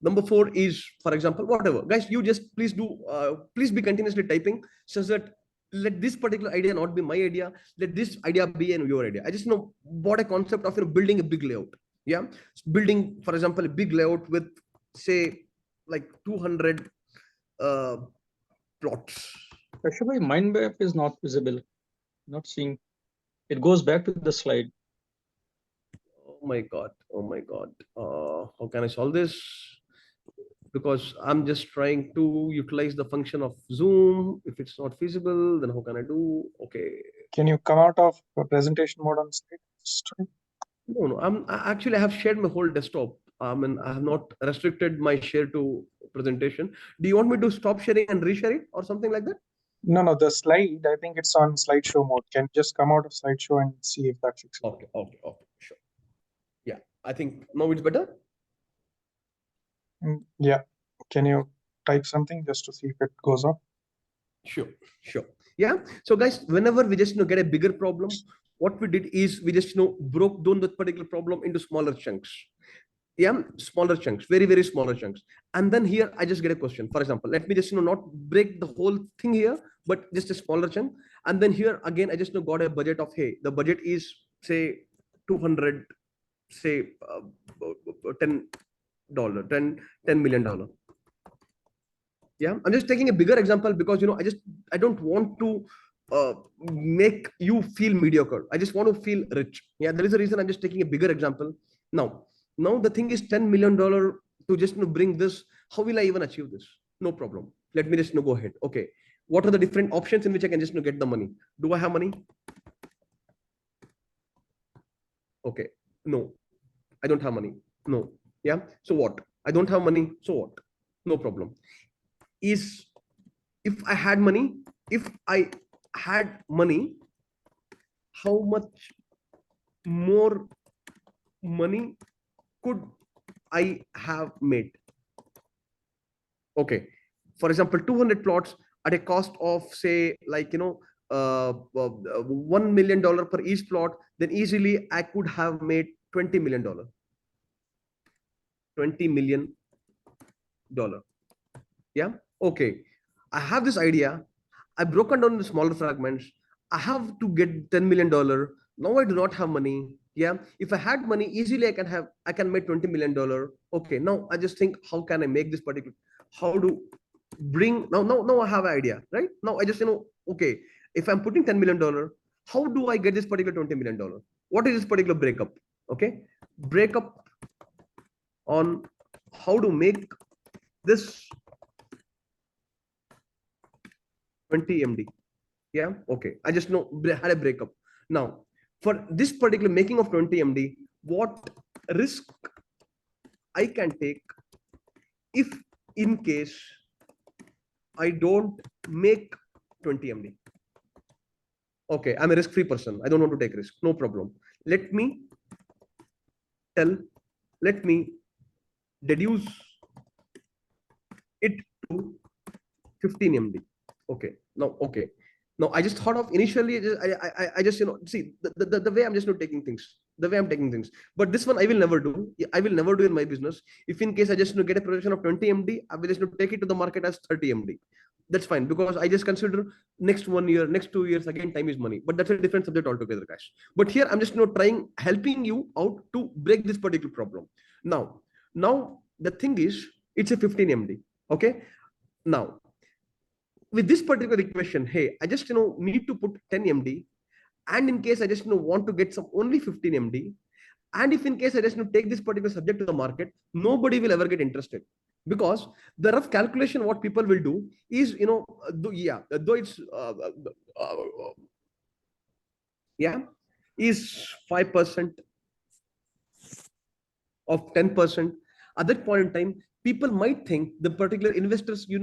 Number four is, for example, whatever. Guys, you just please be continuously typing, so that let this particular idea not be my idea. Let this idea be your idea. I just bought a concept of building a big layout. Yeah, building, for example, a big layout with, say, like 200 plots. Actually, mind map is not visible. Not seeing. It goes back to the slide. Oh my god. How can I solve this? Because I'm just trying to utilize the function of Zoom. If it's not feasible, then how can I do? Okay. Can you come out of presentation mode on screen? No. I have shared my whole desktop. I have not restricted my share to presentation. Do you want me to stop sharing and reshare it or something like that? No, the slide, I think it's on slideshow mode. Can you just come out of slideshow and see if that fixes it? Okay, sure. Yeah, I think now it's better. Yeah, can you type something just to see if it goes up? Sure. Yeah, so guys, whenever we just get a bigger problem, what we did is we just broke down that particular problem into smaller chunks. Yeah, smaller chunks, very, very smaller chunks. And then here I just get a question. For example, let me just not break the whole thing here, but just a smaller chunk. And then here again, I just got a budget of, hey, the budget is, say, 200, say, $10 million. Yeah, I'm just taking a bigger example because I don't want to make you feel mediocre. I just want to feel rich. Yeah, there is a reason I'm just taking a bigger example. Now the thing is $10 million to just bring this. How will I even achieve this? No problem. Let me just go ahead. Okay, what are the different options in which I can just get the money? Do I have money? Okay, no, I don't have money. No. Yeah, so what? I don't have money, so what? No problem. Is, if I had money, how much more money could I have made? Okay, for example, 200 plots at a cost of, say, like $1 million per each plot, then easily I could have made $20 million. $20 million. Yeah. Okay, I have this idea. I broken down into smaller fragments. I have to get $10 million. Now I do not have money. Yeah. If I had money, easily I can make $20 million. Okay. Now I just think, how can I make this particular? How to bring now I have an idea, right? Now I just okay, if I'm putting $10 million, how do I get this particular $20 million? What is this particular breakup? Okay. Breakup on how to make this 20 MD. Yeah. Okay. I just know had a breakup. Now, for this particular making of 20 MD, what risk I can take if in case I don't make 20 MD? Okay, I'm a risk-free person. I don't want to take risk. No problem. Let me let me deduce it to 15 MD. Okay. Now I just thought of initially, I just, see the way I'm just not taking things, the way I'm taking things. But this one I will never do. I will never do in my business. If in case I just get a projection of 20 MD, I will just take it to the market as 30 MD. That's fine, because I just consider next 1 year, next 2 years, again, time is money. But that's a different subject altogether, guys. But here I'm just trying, helping you out to break this particular problem. Now the thing is, it's a 15 MD. Okay. Now, with this particular equation, hey, I just need to put 10 MD, and in case I just want to get some only 15 MD, and if in case I just take this particular subject to the market, nobody will ever get interested, because the rough calculation what people will do is though it's is 5% of 10%. At that point in time, people might think the particular investors, you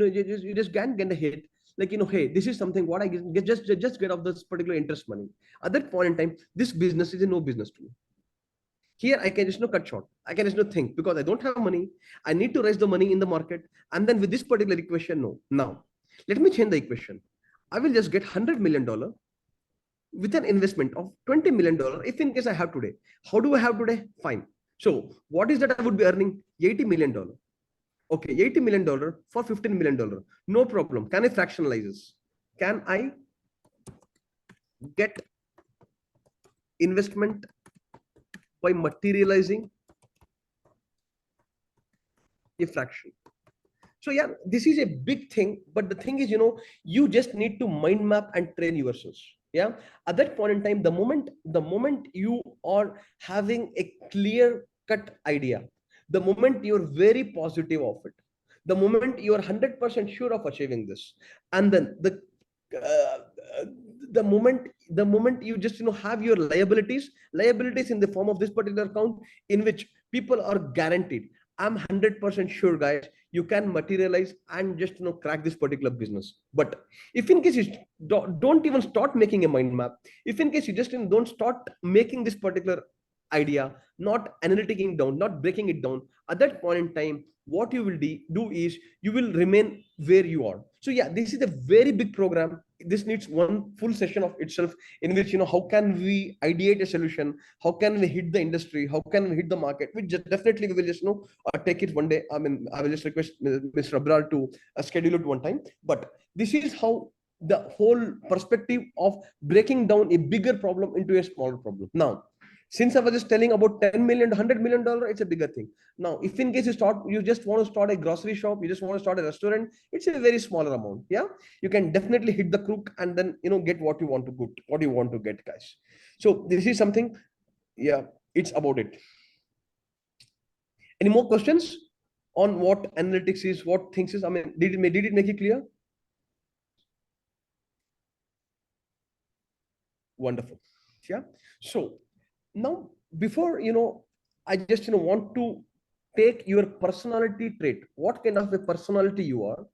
just can't get a hit, like, hey, this is something what I get, just get off this particular interest money. At that point in time, this business is a no business to me. Here I can just cut short. I can just think, because I don't have money, I need to raise the money in the market. And then with this particular equation, no. Now let me change the equation. I will just get $100 million with an investment of $20 million. If in case I have today, how do I have today? Fine. So what is that I would be earning? $80 million. Okay, $80 million for $15 million. No problem. Can I fractionalize this? Can I get investment by materializing a fraction? So yeah, this is a big thing. But the thing is, you just need to mind map and train yourselves. Yeah. At that point in time, the moment you are having a clear cut idea, the moment you're very positive of it, the moment you are 100% sure of achieving this, and then the moment you just have your liabilities in the form of this particular account, in which people are guaranteed, I'm 100% sure, guys, you can materialize and just crack this particular business. But if in case you don't even start making a mind map, if in case you just don't start making this particular idea, not analyticing down, not breaking it down, at that point in time, what you will do is you will remain where you are. So yeah, this is a very big program. This needs one full session of itself, in which how can we ideate a solution, how can we hit the industry, how can we hit the market, which definitely we will just take it one day. I mean, I will just request Mr. Abrar to schedule it one time. But this is how the whole perspective of breaking down a bigger problem into a smaller problem. Now, since I was just telling about $10 million, $100 million, it's a bigger thing. Now, if in case you just want to start a grocery shop, you just want to start a restaurant, it's a very smaller amount. Yeah, you can definitely hit the crook and then get what you want to get, guys. So this is something. Yeah, it's about it. Any more questions on what analytics is, what things is? I mean, did it make it clear? Wonderful. Yeah. So now, before I just want to take your personality trait, what kind of a personality you are.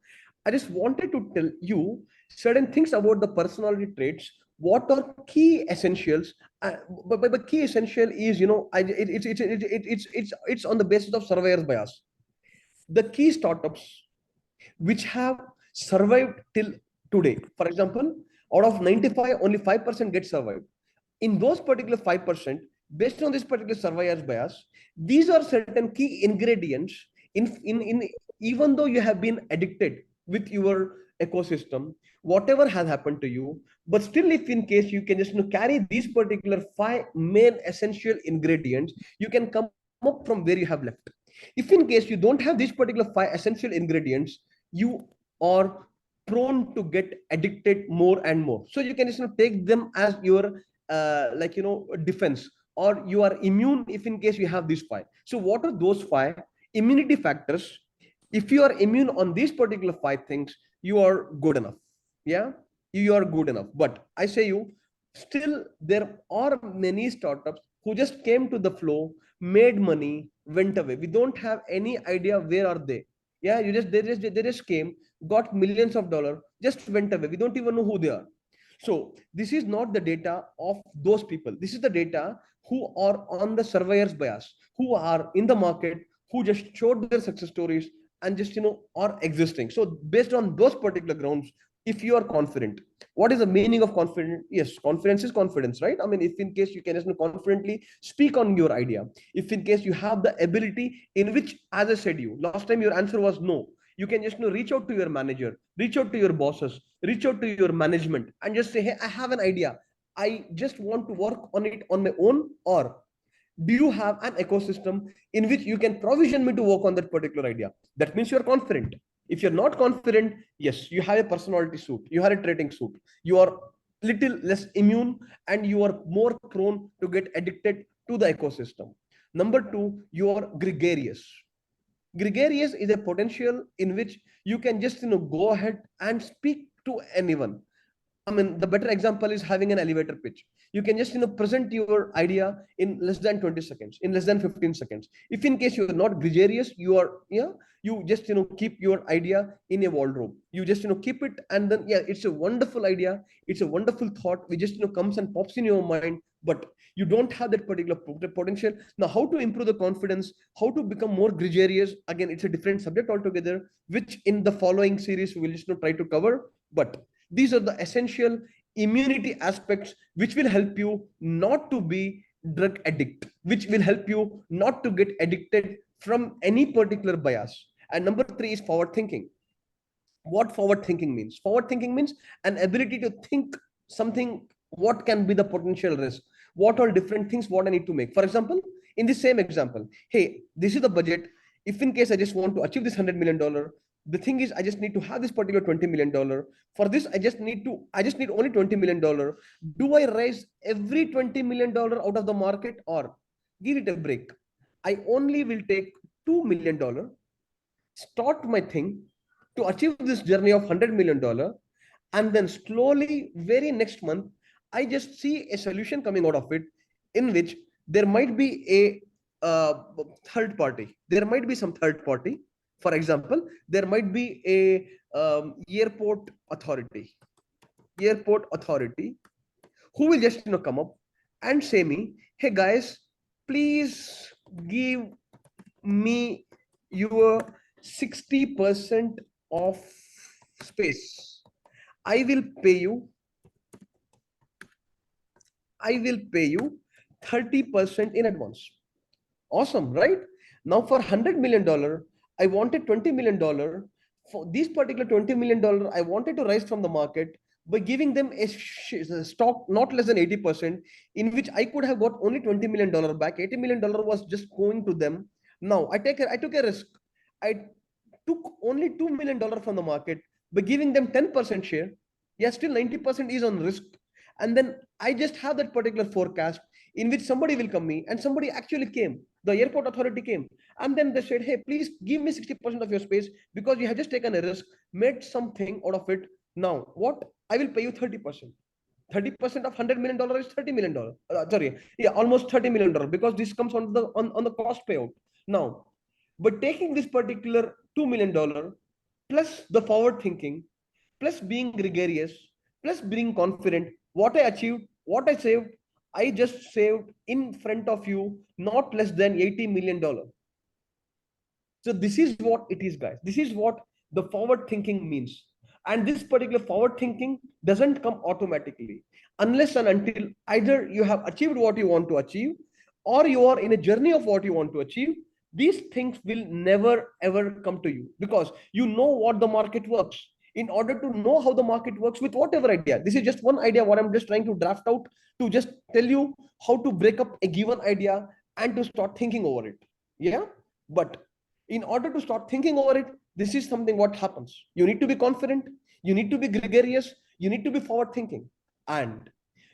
I just wanted to tell you certain things about the personality traits. What are key essentials? But key essential is it's on the basis of surveyor's bias. The key startups which have survived till today, for example, out of 95, only 5% get survived. In those particular 5%, based on this particular surveyor's bias, these are certain key ingredients in even though you have been addicted with your ecosystem, whatever has happened to you, but still, if in case you can just carry these particular 5 main essential ingredients, you can come up from where you have left. If in case you don't have these particular 5 essential ingredients, you are prone to get addicted more and more. So you can just take them as your defense, or you are immune if in case you have these 5. So what are those 5 immunity factors? If you are immune on these particular 5 things, you are good enough. Yeah. you are good enough. But I say you, still there are many startups who just came to the flow, made money, went away. We don't have any idea where are they. Yeah, they just came, got millions of dollars, just went away. We don't even know who they are. So this is not the data of those people. This is the data who are on the surveyor's bias, who are in the market, who just showed their success stories and just are existing. So based on those particular grounds, if you are confident, what is the meaning of confident? Yes, confidence is confidence, right? I mean, if in case you can just confidently speak on your idea, if in case you have the ability in which, as I said you last time, your answer was no, you can just reach out to your manager, reach out to your bosses, reach out to your management and just say, hey, I have an idea, I just want to work on it on my own. Or do you have an ecosystem in which you can provision me to work on that particular idea? That means you're confident. If you're not confident, yes, you have a personality suit, you have a trading suit, you are little less immune and you are more prone to get addicted to the ecosystem. Number two, you are gregarious. Gregarious is a potential in which you can just go ahead and speak to anyone. I mean, the better example is having an elevator pitch. You can just present your idea in less than 20 seconds, in less than 15 seconds. If in case you are not gregarious, you are you just keep your idea in a wardrobe. You just keep it, and then it's a wonderful idea. It's a wonderful thought. We just comes and pops in your mind, but you don't have that particular potential. Now, how to improve the confidence? How to become more gregarious? Again, it's a different subject altogether, which in the following series we will just try to cover. But these are the essential immunity aspects which will help you not to be drug addict, which will help you not to get addicted from any particular bias. And number three is forward thinking. What forward thinking means? Forward thinking means an ability to think something, what can be the potential risk, what are different things what I need to make. For example, in the same example, hey, this is the budget. If in case I just want to achieve this $100 million, the thing is I just need to have this particular $20 million. For this I just need only $20 million. Do I raise every $20 million out of the market, or give it a break? I only will take $2 million, start my thing to achieve this journey of $100 million, and then slowly, very next month, I just see a solution coming out of it, in which there might be a third party. There might be some third party. For example, there might be a airport authority who will just come up and say me, hey guys, please give me your 60% of space. I will pay you 30% in advance. Awesome, right? Now for $100 million, I wanted $20 million. For this particular $20 million, I wanted to raise from the market by giving them a stock not less than 80%, in which I could have got only $20 million back. $80 million was just going to them. Now I took a risk. I took only $2 million from the market by giving them 10% share. Yeah, still 90% is on risk. And then I just have that particular forecast in which somebody will come me, and somebody actually came. The airport authority came, and then they said, hey, please give me 60% of your space because you have just taken a risk, made something out of it. Now what? I will pay you 30%. 30% of $100 million is $30 million. Almost $30 million, because this comes on the cost payout. Now, but taking this particular $2 million plus the forward thinking, plus being gregarious, plus being confident, what I achieved, what I saved, I just saved in front of you not less than $80 million. So this is what it is, guys. This is what the forward thinking means. And this particular forward thinking doesn't come automatically, unless and until either you have achieved what you want to achieve, or you are in a journey of what you want to achieve. These things will never ever come to you, because you know what the market works. In order to know how the market works with whatever idea, this is just one idea what I'm just trying to draft out to just tell you how to break up a given idea and to start thinking over it. Yeah, but in order to start thinking over it, this is something what happens. You need to be confident, you need to be gregarious, you need to be forward thinking, and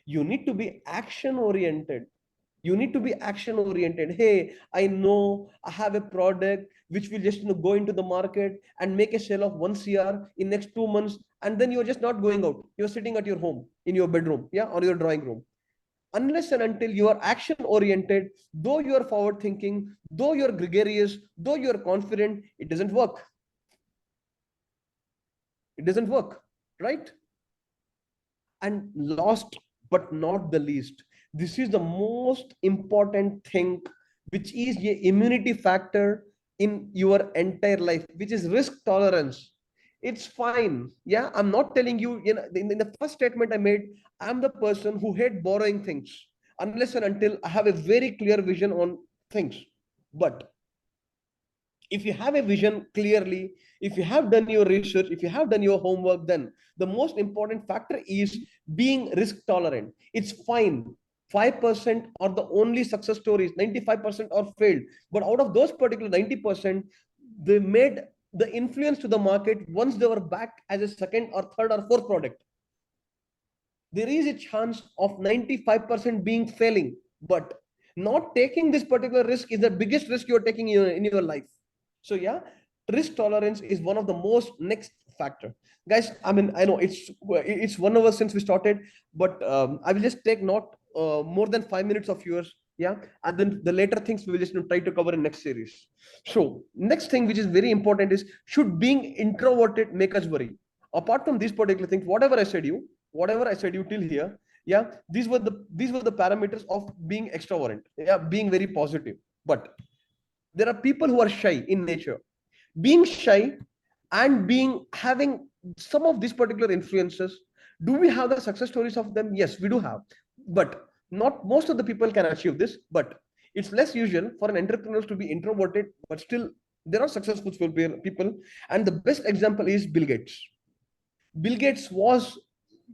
you need to be action oriented. Hey, I know I have a product which will just go into the market and make a sale of 1 CR in next 2 months. and then you're just not going out. You're sitting at your home, in your bedroom, yeah, or your drawing room. Unless and until you are action oriented, though you are forward thinking, though you're gregarious, though you're confident, it doesn't work. It doesn't work, right? And last but not the least, this is the most important thing, which is a immunity factor in your entire life, which is risk tolerance. It's fine. Yeah, I'm not telling you, in the first statement I made, I'm the person who hate borrowing things unless and until I have a very clear vision on things. But if you have a vision clearly, if you have done your research, if you have done your homework, then the most important factor is being risk tolerant. It's fine. 5% are the only success stories, 95% are failed. But out of those particular 90%, they made the influence to the market once they were back as a second or third or fourth product. There is a chance of 95% being failing, but not taking this particular risk is the biggest risk you're taking in your life. So yeah, risk tolerance is one of the most next factor. Guys, I mean, I know it's 1 hour since we started, but I will just take not more than 5 minutes of yours. Yeah, and then the later things we will just try to cover in next series. So next thing which is very important is, should being introverted make us worry? Apart from these particular things, whatever I said you till here, yeah, these were the parameters of being extrovert, yeah, being very positive. But there are people who are shy in nature. Being shy and being having some of these particular influences, do we have the success stories of them? Yes, we do have, but not most of the people can achieve this. But it's less usual for an entrepreneur to be introverted, but still there are successful people. And the best example is Bill Gates. Bill Gates was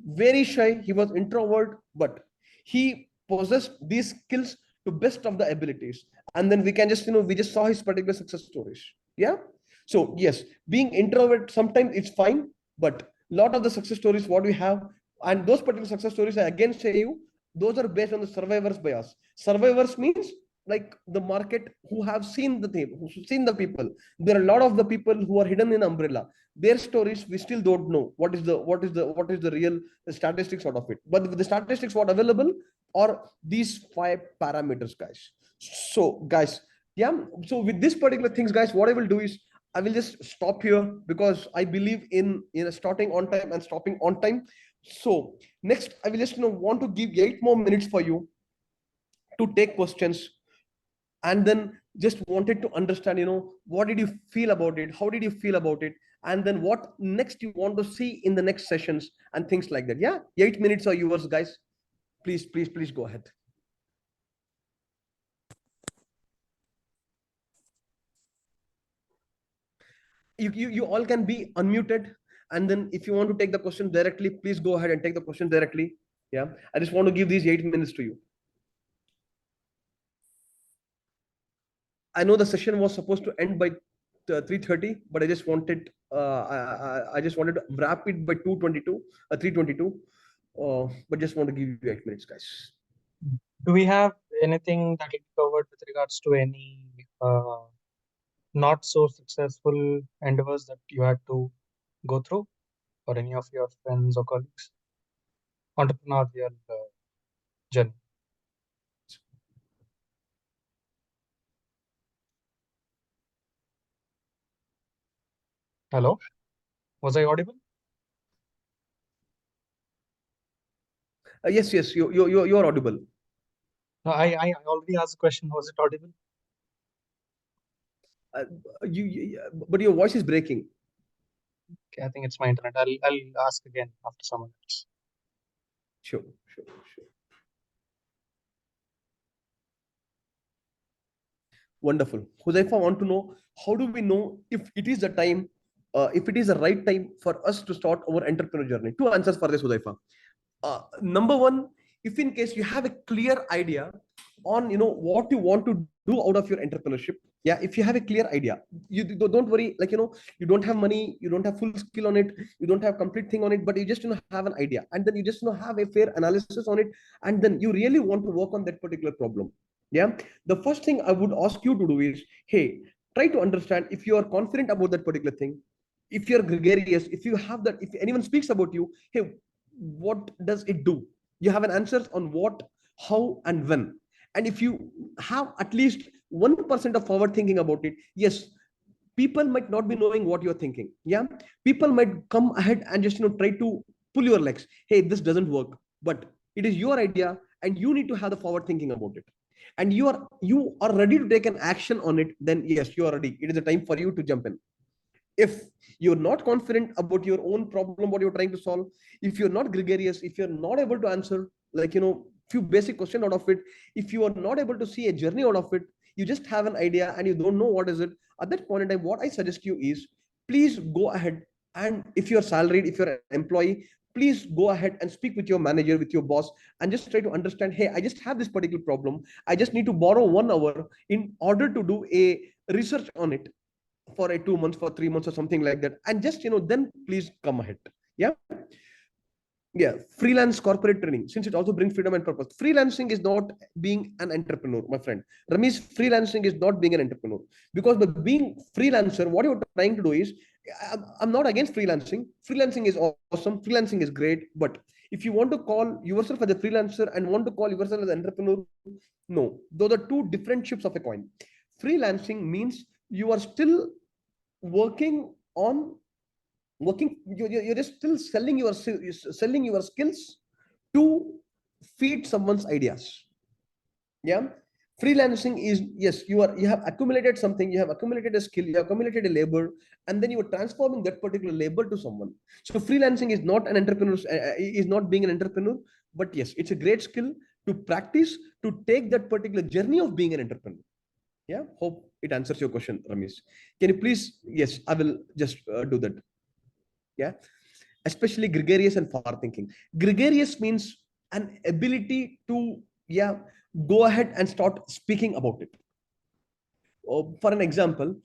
very shy, he was introvert, but he possessed these skills to best of the abilities. And then we can just, we just saw his particular success stories. Yeah. So yes, being introvert, sometimes it's fine, but a lot of the success stories, what we have, and those particular success stories, I again say you, those are based on the survivors bias. Survivors means like the market who have seen the thing, who've seen the people. There are a lot of the people who are hidden in umbrella. Their stories we still don't know what is the real statistics out of it. But the statistics what available are these 5 parameters, guys. So guys, yeah. So with this particular things, guys, what I will do is I will just stop here, because I believe in starting on time and stopping on time. So next, I will just want to give 8 more minutes for you to take questions, and then just wanted to understand, what did you feel about it, how did you feel about it, and then what next you want to see in the next sessions and things like that. Yeah, 8 minutes are yours, guys. Please go ahead. You all can be unmuted, and then if you want to take the question directly, please go ahead and take the question directly. Yeah, I just want to give these 8 minutes to you. I know the session was supposed to end by 3:30, but I just wanted I just wanted to wrap it by 2:22, 3:22. But just want to give you 8 minutes, guys. Do we have anything that will be covered with regards to any not so successful endeavors that you had to go through, or any of your friends or colleagues? Entrepreneurial journey. Hello, was I audible? Yes, you're audible. No, I already asked the question. Was it audible? But your voice is breaking. Okay, I think it's my internet. I'll ask again after some minutes. Sure. Wonderful. Huzaifa, want to know, how do we know if it is the time, if it is the right time for us to start our entrepreneur journey? 2 answers for this, Huzaifa. Number one, if in case you have a clear idea on what you want to do out of your entrepreneurship, yeah, if you have a clear idea, you don't worry, like you don't have money, you don't have full skill on it, you don't have complete thing on it, but you just have an idea, and then you just have a fair analysis on it, and then you really want to work on that particular problem. Yeah, the first thing I would ask you to do is, hey, try to understand if you are confident about that particular thing. if you're gregarious, if you have that, if anyone speaks about you, hey, what does it do? You have an answer on what, how, and when. And if you have at least 1% of forward thinking about it, yes, people might not be knowing what you're thinking. Yeah, people might come ahead and just try to pull your legs. Hey, this doesn't work, but it is your idea, and you need to have the forward thinking about it. And you are ready to take an action on it. Then yes, you are ready. It is a time for you to jump in. If you're not confident about your own problem, what you're trying to solve, if you're not gregarious, if you're not able to answer like few basic questions out of it, if you are not able to see a journey out of it, you just have an idea and you don't know what is it, at that point in time, what I suggest you is, please go ahead, and if you're salaried, if you're an employee, please go ahead and speak with your manager, with your boss, and just try to understand, hey, I just have this particular problem, I just need to borrow 1 hour in order to do a research on it for a 2 months, for 3 months, or something like that, and just then please come ahead. Yeah, yeah. Freelance corporate training, since it also brings freedom and purpose. Freelancing is not being an entrepreneur, my friend Ramesh. Freelancing is not being an entrepreneur, because by being freelancer, what you're trying to do is, I'm not against freelancing. Freelancing is awesome, freelancing is great, but if you want to call yourself as a freelancer and want to call yourself as an entrepreneur, no, those are two different ships of a coin. Freelancing means you are still working on you're just still selling your skills to feed someone's ideas. Yeah, freelancing is, yes, you have accumulated something, you have accumulated a skill, you have accumulated a labor, and then you are transforming that particular labor to someone. So freelancing is not an entrepreneur, is not being an entrepreneur, but yes, it's a great skill to practice, to take that particular journey of being an entrepreneur. Yeah, hope it answers your question, Ramesh. Can you please? Yes, I will just do that. Yeah, especially gregarious and far thinking. Gregarious means an ability to, yeah, go ahead and start speaking about it. For an example,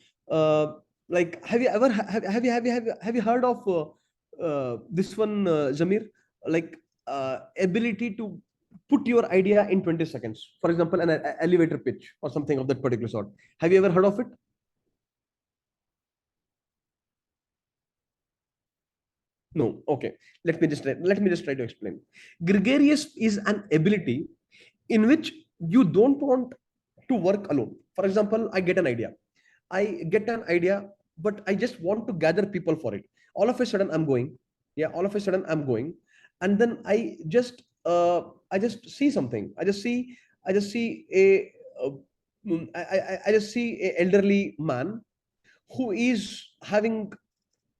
like, have you ever have you heard of this one, Zamir? Like, ability to put your idea in 20 seconds. For example, an elevator pitch or something of that particular sort. Have you ever heard of it? No. Okay. Let me just try to explain. Gregarious is an ability in which you don't want to work alone. For example, I get an idea, but I just want to gather people for it. All of a sudden, I'm going. Yeah, all of a sudden, I'm going, and then I just see something. I just see a I just see a elderly man who is having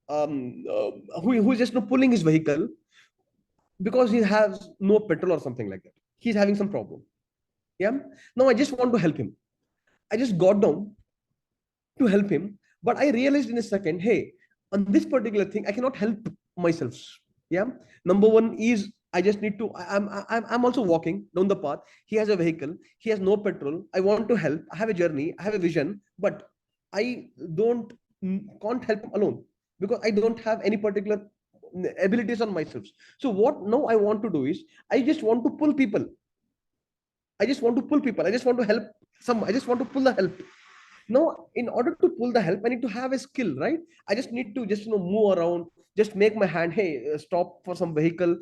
who is just pulling his vehicle because he has no petrol or something like that. He's having some problem. Yeah. Now I just want to help him. I just got down to help him, but I realized in a second, hey, on this particular thing, I cannot help myself. Yeah. Number one is, I just need to. I'm also walking down the path. He has a vehicle. He has no petrol. I want to help. I have a journey. I have a vision, but I don't can't help him alone because I don't have any particular abilities on myself. So what now I want to do is, I just want to pull people. I just want to pull people. I just want to help some. I just want to pull the help. Now, in order to pull the help, I need to have a skill, right? I just need to just move around, just make my hand, hey, stop for some vehicle.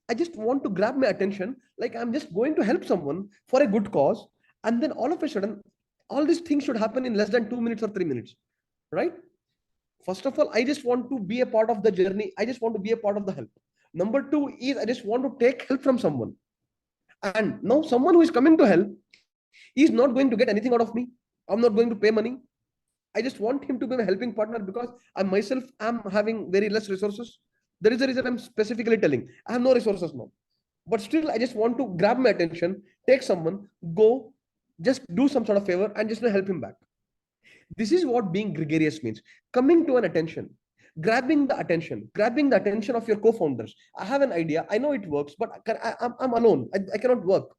I just want to grab my attention, like I'm just going to help someone for a good cause, and then all of a sudden, all these things should happen in less than 2 minutes or 3 minutes, right? First of all, I just want to be a part of the journey. I just want to be a part of the help. Number two is, I just want to take help from someone. And now someone who is coming to help is not going to get anything out of me. I'm not going to pay money. I just want him to be my helping partner because I myself am having very less resources. There is a reason I'm specifically telling. I have no resources now. But still, I just want to grab my attention, take someone, go, just do some sort of favor and just help him back. This is what being gregarious means. Coming to an attention, grabbing the attention of your co-founders. I have an idea. I know it works, but I'm alone. I cannot work.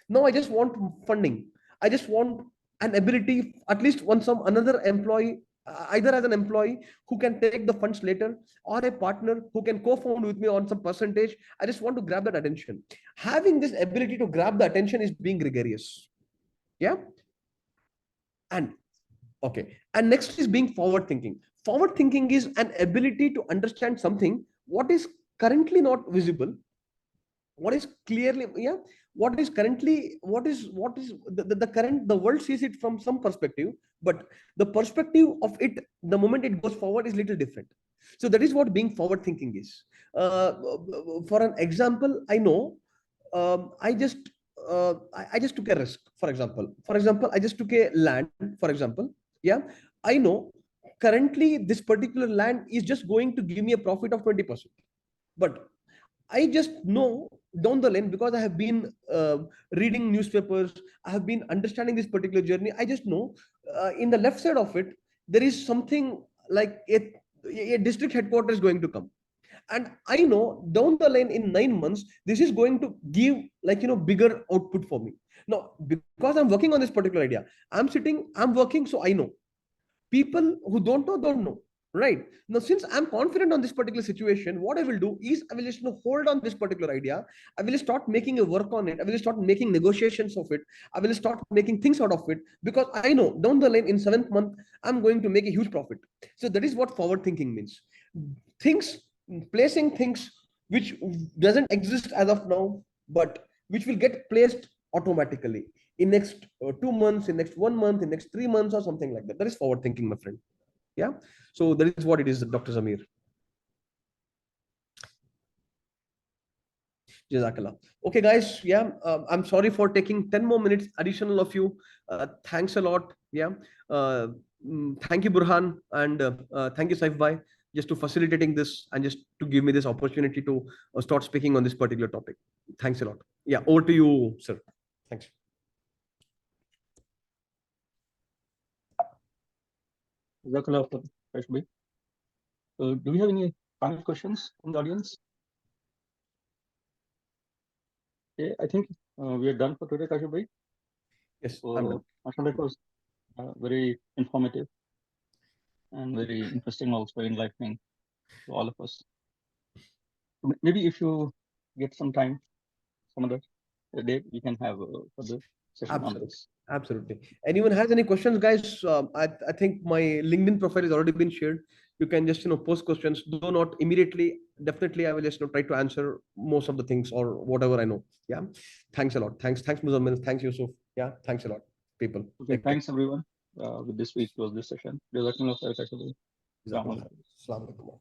No, I just want funding. I just want an ability, at least one some another employee, either as an employee who can take the funds later, or a partner who can co-found with me on some percentage. I just want to grab that attention. Having this ability to grab the attention is being gregarious. Yeah. And okay. And next is being forward thinking. Forward thinking is an ability to understand something what is currently not visible, what is clearly, what is currently, what is the current, the world sees it from some perspective, but the perspective of it the moment it goes forward is little different. So that is what being forward thinking is. For an example, I know, I just took a risk. For example, I just took a land, for example. Yeah, I know currently this particular land is just going to give me a profit of 20%. But I just know down the lane, because I have been reading newspapers, I have been understanding this particular journey. I just know in the left side of it, there is something like a district headquarters is going to come. And I know down the line in 9 months, this is going to give, like, bigger output for me. Now, because I'm working on this particular idea, I'm working, so I know. People who don't know, right? Now, since I'm confident on this particular situation, what I will do is I will just hold on this particular idea. I will start making a work on it. I will start making negotiations of it. I will start making things out of it, because I know down the line in 7th month I'm going to make a huge profit. So that is what forward thinking means. Things, placing things which doesn't exist as of now, but which will get placed automatically in next 2 months, in next 1 month, in next 3 months, or something like that. That is forward thinking, my friend. Yeah. So that is what it is, Dr. Zamir. Jazakallah. Okay, guys. Yeah. I'm sorry for taking 10 more minutes additional of you. Thanks a lot. Yeah. Thank you, Burhan. And thank you, Saif Bhai, just to facilitating this and just to give me this opportunity to start speaking on this particular topic. Thanks a lot. Yeah. Over to you, sir. Thanks. Jazakallah for Kashif bhai. Do we have any final questions from the audience? Okay, I think we are done for today, Kashif bhai. Yes. So, it was very informative and very interesting, also enlightening to all of us. So maybe if you get some time, some other day, we can have further session on this. Absolutely. Anyone has any questions, guys? I think my LinkedIn profile has already been shared. You can just post questions. Do not immediately. Definitely, I will just try to answer most of the things or whatever I know. Yeah. Thanks a lot. Thanks, Mohammed. Thanks, Yusuf. Yeah. Thanks a lot, people. Okay. Thanks, everyone. With this, we close this session. Jazakallah khair, Kashif bhai. Assalamu alaikum.